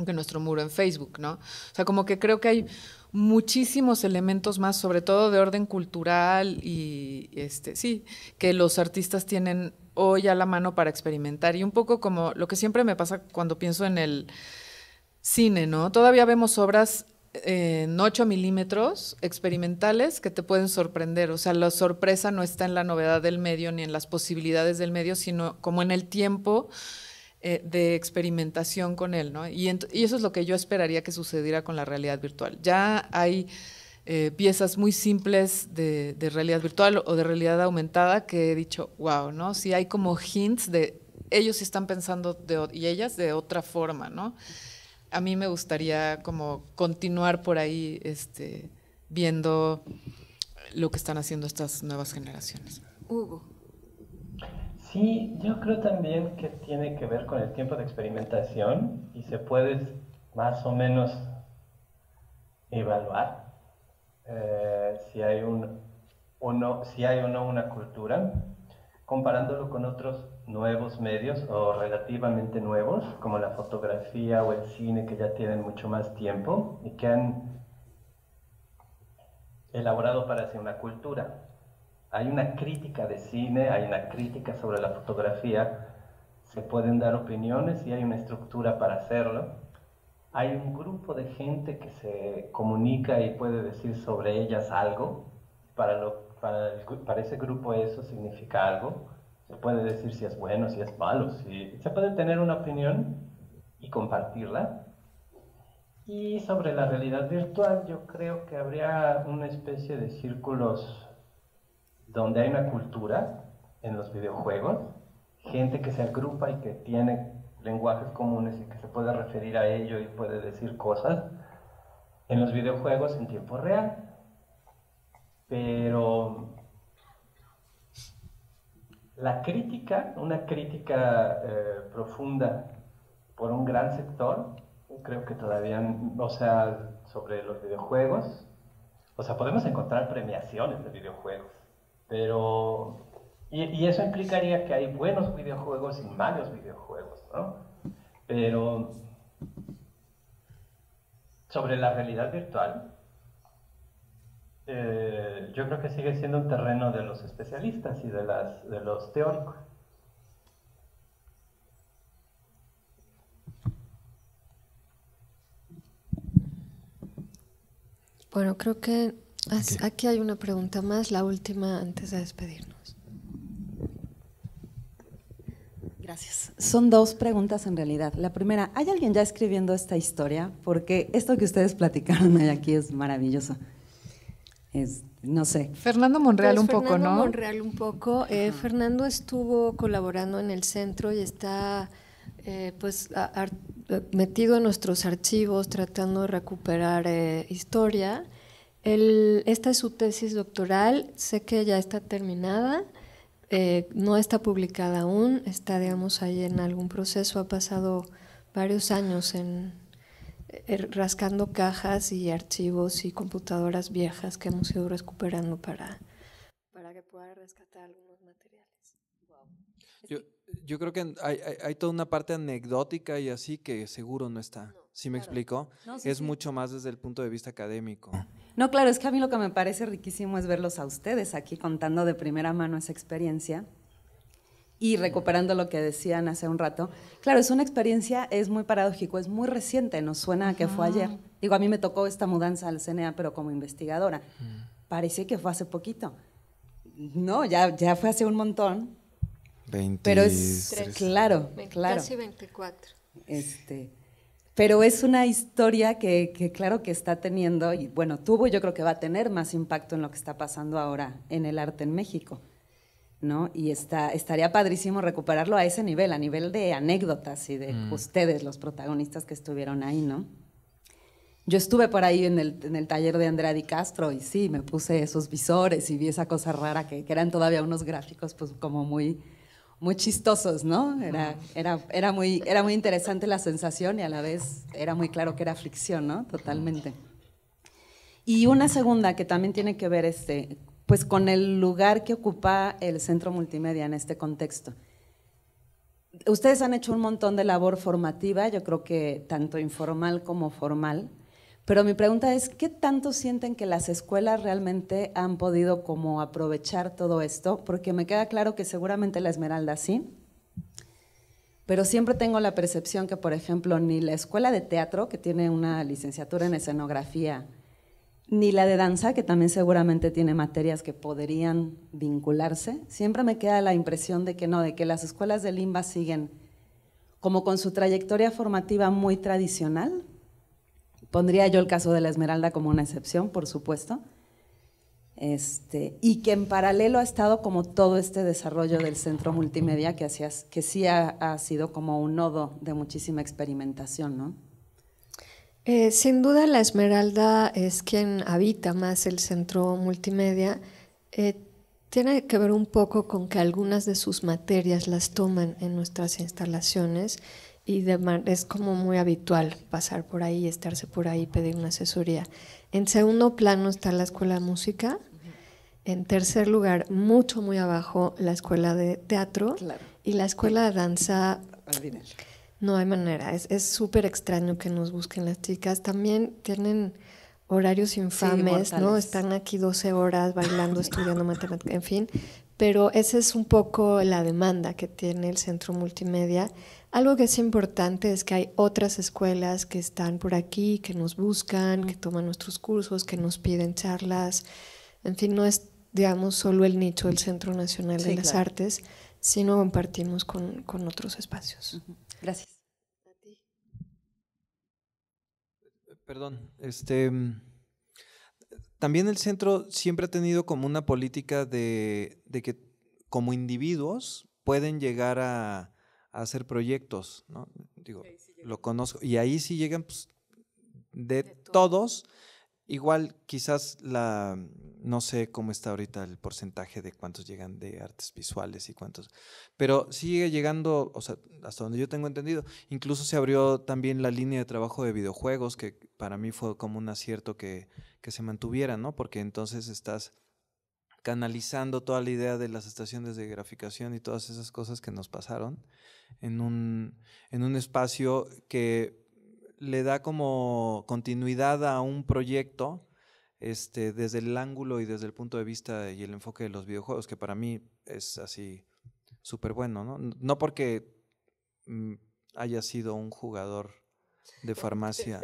que nuestro muro en Facebook, ¿no? O sea, como que creo que hay muchísimos elementos más, sobre todo de orden cultural y sí, que los artistas tienen hoy a la mano para experimentar. Y un poco como lo que siempre me pasa cuando pienso en el cine, ¿no? Todavía vemos obras en 8 milímetros experimentales que te pueden sorprender. O sea, la sorpresa no está en la novedad del medio ni en las posibilidades del medio, sino como en el tiempo de experimentación con él, ¿no? Y eso es lo que yo esperaría que sucediera con la realidad virtual. Ya hay piezas muy simples de realidad virtual o de realidad aumentada que he dicho, wow, ¿no? Sí hay como hints de ellos están pensando y ellas de otra forma, ¿no? A mí me gustaría como continuar por ahí viendo lo que están haciendo estas nuevas generaciones. Hugo. Sí, yo creo también que tiene que ver con el tiempo de experimentación y se puede más o menos evaluar si hay si hay o no una cultura, comparándolo con otros nuevos medios o relativamente nuevos, como la fotografía o el cine, que ya tienen mucho más tiempo y que han elaborado para hacer una cultura. hay una crítica de cine, hay una crítica sobre la fotografía, se pueden dar opiniones y hay una estructura para hacerlo. Hay un grupo de gente que se comunica y puede decir sobre ellas algo. Para ese grupo eso significa algo. Se puede decir si es bueno, si es malo, se puede tener una opinión y compartirla. Y sobre la realidad virtual, yo creo que habría una especie de círculos donde hay una cultura en los videojuegos, gente que se agrupa y que tiene lenguajes comunes y que se puede referir a ello y puede decir cosas en los videojuegos en tiempo real. Pero la crítica, una crítica profunda por un gran sector, creo que todavía, o sea, sobre los videojuegos, o sea, podemos encontrar premiaciones de videojuegos, pero, y eso implicaría que hay buenos videojuegos y malos videojuegos, ¿no? Pero sobre la realidad virtual, yo creo que sigue siendo un terreno de los especialistas y de los teóricos. Bueno, creo que aquí hay una pregunta más, la última antes de despedirnos. Gracias. Son dos preguntas en realidad. La primera, ¿hay alguien ya escribiendo esta historia? Porque esto que ustedes platicaron hoy aquí es maravilloso. No sé. Fernando Monreal un poco, ¿no? Fernando Monreal un poco. Fernando estuvo colaborando en el centro y está metido en nuestros archivos tratando de recuperar historia. Esta es su tesis doctoral, sé que ya está terminada, no está publicada aún, está, digamos, ahí en algún proceso, ha pasado varios años rascando cajas y archivos y computadoras viejas que hemos ido recuperando para que pueda rescatar algunos materiales. Wow. Yo creo que hay toda una parte anecdótica y así que seguro no está. ¿Sí me explico? No, sí, es mucho más desde el punto de vista académico. No, claro, es que a mí lo que me parece riquísimo es verlos a ustedes aquí contando de primera mano esa experiencia y recuperando lo que decían hace un rato. Claro, es una experiencia, es muy paradójico, es muy reciente, nos suena a que fue ayer. Digo, a mí me tocó esta mudanza al CNA, pero como investigadora. Parece que fue hace poquito. No, ya fue hace un montón. 23. Pero es, claro. Casi 24. Pero es una historia que claro que está teniendo, y bueno, tuvo, yo creo que va a tener más impacto en lo que está pasando ahora en el arte en México, ¿no? Y estaría padrísimo recuperarlo a ese nivel, a nivel de anécdotas y de ustedes, los protagonistas que estuvieron ahí, ¿no? Yo estuve por ahí en el taller de Andrea Di Castro y sí, me puse esos visores y vi esa cosa rara que eran todavía unos gráficos pues como muy chistosos, ¿no? Era muy interesante la sensación y a la vez era muy claro que era ficción, ¿no? Totalmente. Y una segunda que también tiene que ver pues con el lugar que ocupa el Centro Multimedia en este contexto. Ustedes han hecho un montón de labor formativa, yo creo que tanto informal como formal, pero mi pregunta es, ¿qué tanto sienten que las escuelas realmente han podido como aprovechar todo esto? Porque me queda claro que seguramente la Esmeralda sí, pero siempre tengo la percepción que, por ejemplo, ni la escuela de teatro, que tiene una licenciatura en escenografía, ni la de danza, que también seguramente tiene materias que podrían vincularse, siempre me queda la impresión de que no, de que las escuelas de Limba siguen como con su trayectoria formativa muy tradicional. Pondría yo el caso de la Esmeralda como una excepción, por supuesto, y que en paralelo ha estado como todo este desarrollo del Centro Multimedia, que sí ha sido como un nodo de muchísima experimentación, ¿no? Sin duda la Esmeralda es quien habita más el Centro Multimedia. Tiene que ver un poco con que algunas de sus materias las toman en nuestras instalaciones y es como muy habitual pasar por ahí, estarse por ahí, pedir una asesoría. En segundo plano está la Escuela de Música. En tercer lugar, muy abajo, la Escuela de Teatro. Claro. Y la Escuela de Danza. No hay manera, es súper extraño que nos busquen las chicas. También tienen horarios infames, sí, ¿no? Están aquí 12 horas bailando, estudiando matemáticas, en fin. Pero esa es un poco la demanda que tiene el Centro Multimedia. Algo que es importante es que hay otras escuelas que están por aquí, que nos buscan, que toman nuestros cursos, que nos piden charlas. En fin, no es, digamos, solo el nicho del Centro Nacional de las Artes, sino compartimos con otros espacios. Gracias. Perdón, también el centro siempre ha tenido como una política de que como individuos pueden llegar a hacer proyectos, ¿no? Digo, lo conozco, y ahí sí llegan pues, de todos. Igual quizás no sé cómo está ahorita el porcentaje de cuántos llegan de artes visuales y cuántos, pero sigue llegando, o sea, hasta donde yo tengo entendido. Incluso se abrió también la línea de trabajo de videojuegos, que para mí fue como un acierto que se mantuviera, ¿no? Porque entonces estás canalizando toda la idea de las estaciones de graficación y todas esas cosas que nos pasaron en un espacio que le da como continuidad a un proyecto desde el ángulo y desde el punto de vista y el enfoque de los videojuegos, que para mí es así súper bueno, ¿no? No porque haya sido un jugador de farmacia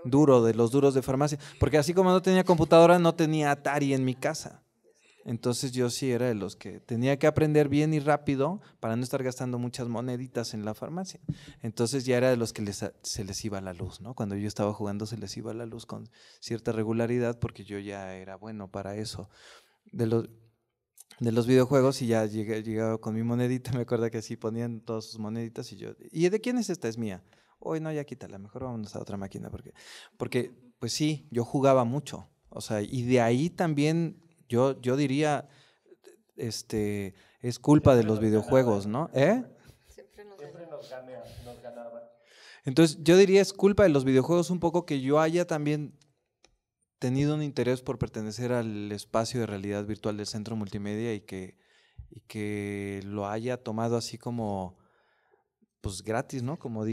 duro, de los duros de farmacia, porque así como no tenía computadora, no tenía Atari en mi casa. Entonces yo sí era de los que tenía que aprender bien y rápido para no estar gastando muchas moneditas en la farmacia. Entonces ya era de los que se les iba la luz, ¿no? Cuando yo estaba jugando se les iba la luz con cierta regularidad porque yo ya era bueno para eso. De los videojuegos, y ya llegaba con mi monedita, me acuerdo que sí ponían todas sus moneditas y yo, ¿y de quién es esta? Es mía. Hoy no, ya quítala, mejor vámonos a otra máquina porque pues sí, yo jugaba mucho, o sea, y de ahí también yo diría, es culpa de los videojuegos, ¿no? Siempre nos ganaba. Entonces, yo diría es culpa de los videojuegos un poco que yo haya también tenido un interés por pertenecer al espacio de realidad virtual del Centro Multimedia y que lo haya tomado así como pues gratis, ¿no? Como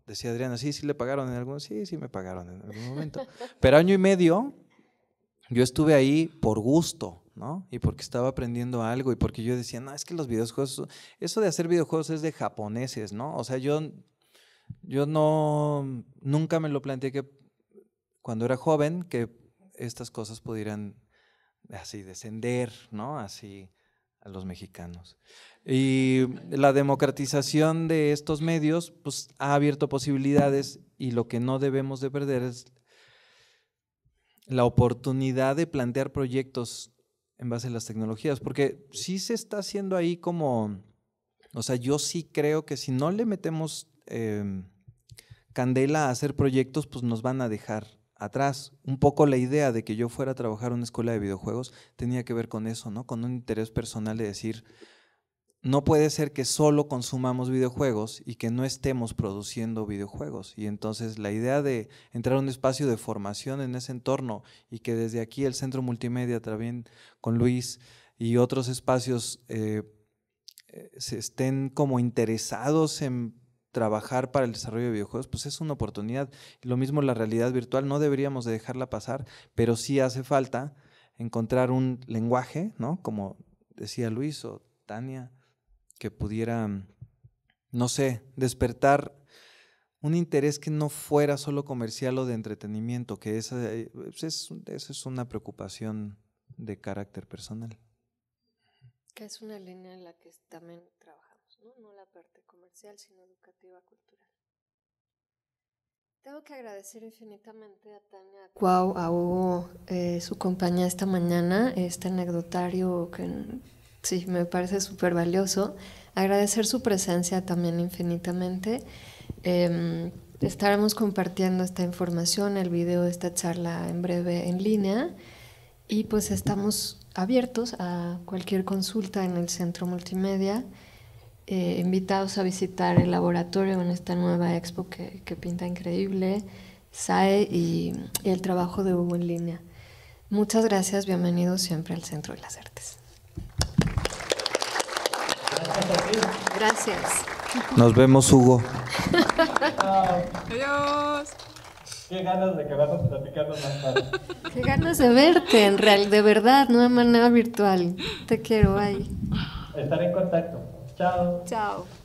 decía Adriana, sí le pagaron en algún, sí me pagaron en algún momento. Pero año y medio yo estuve ahí por gusto, ¿no? Y porque estaba aprendiendo algo y porque yo decía, no, es que los videojuegos, eso de hacer videojuegos es de japoneses, ¿no? O sea, yo nunca me lo planteé que cuando era joven que estas cosas pudieran así descender, ¿no? Así a los mexicanos. Y la democratización de estos medios, pues ha abierto posibilidades y lo que no debemos de perder es la oportunidad de plantear proyectos en base a las tecnologías, porque sí se está haciendo ahí como, o sea, yo sí creo que si no le metemos candela a hacer proyectos, pues nos van a dejar atrás. Un poco la idea de que yo fuera a trabajar en una escuela de videojuegos tenía que ver con eso, ¿no? Con un interés personal de decir, no puede ser que solo consumamos videojuegos y que no estemos produciendo videojuegos. Y entonces la idea de entrar a un espacio de formación en ese entorno y que desde aquí el Centro Multimedia, también con Luis y otros espacios se estén como interesados en trabajar para el desarrollo de videojuegos, pues es una oportunidad. Y lo mismo la realidad virtual, no deberíamos de dejarla pasar, pero sí hace falta encontrar un lenguaje, ¿no? Como decía Luis o Tania, que pudiera, no sé, despertar un interés que no fuera solo comercial o de entretenimiento, que esa es una preocupación de carácter personal. Que es una línea en la que también trabajamos, ¿no? No la parte comercial, sino educativa, cultural. Tengo que agradecer infinitamente a Tania Cuau, a Hugo, su compañía esta mañana, este anecdotario que sí me parece súper valioso. Agradecer su presencia también infinitamente. Estaremos compartiendo esta información, el video de esta charla en breve en línea. Y pues estamos abiertos a cualquier consulta en el Centro Multimedia, invitados a visitar el laboratorio en esta nueva expo que pinta increíble, SAE y el trabajo de Hugo en línea. Muchas gracias, bienvenidos siempre al Centro de las Artes. Gracias a ti. Gracias. Nos vemos, Hugo. Adiós. Qué ganas de que vamos platicando más tarde. Qué ganas de verte, en real, de verdad, no de manera virtual. Te quiero, bye. Estar en contacto. Chao. Chao.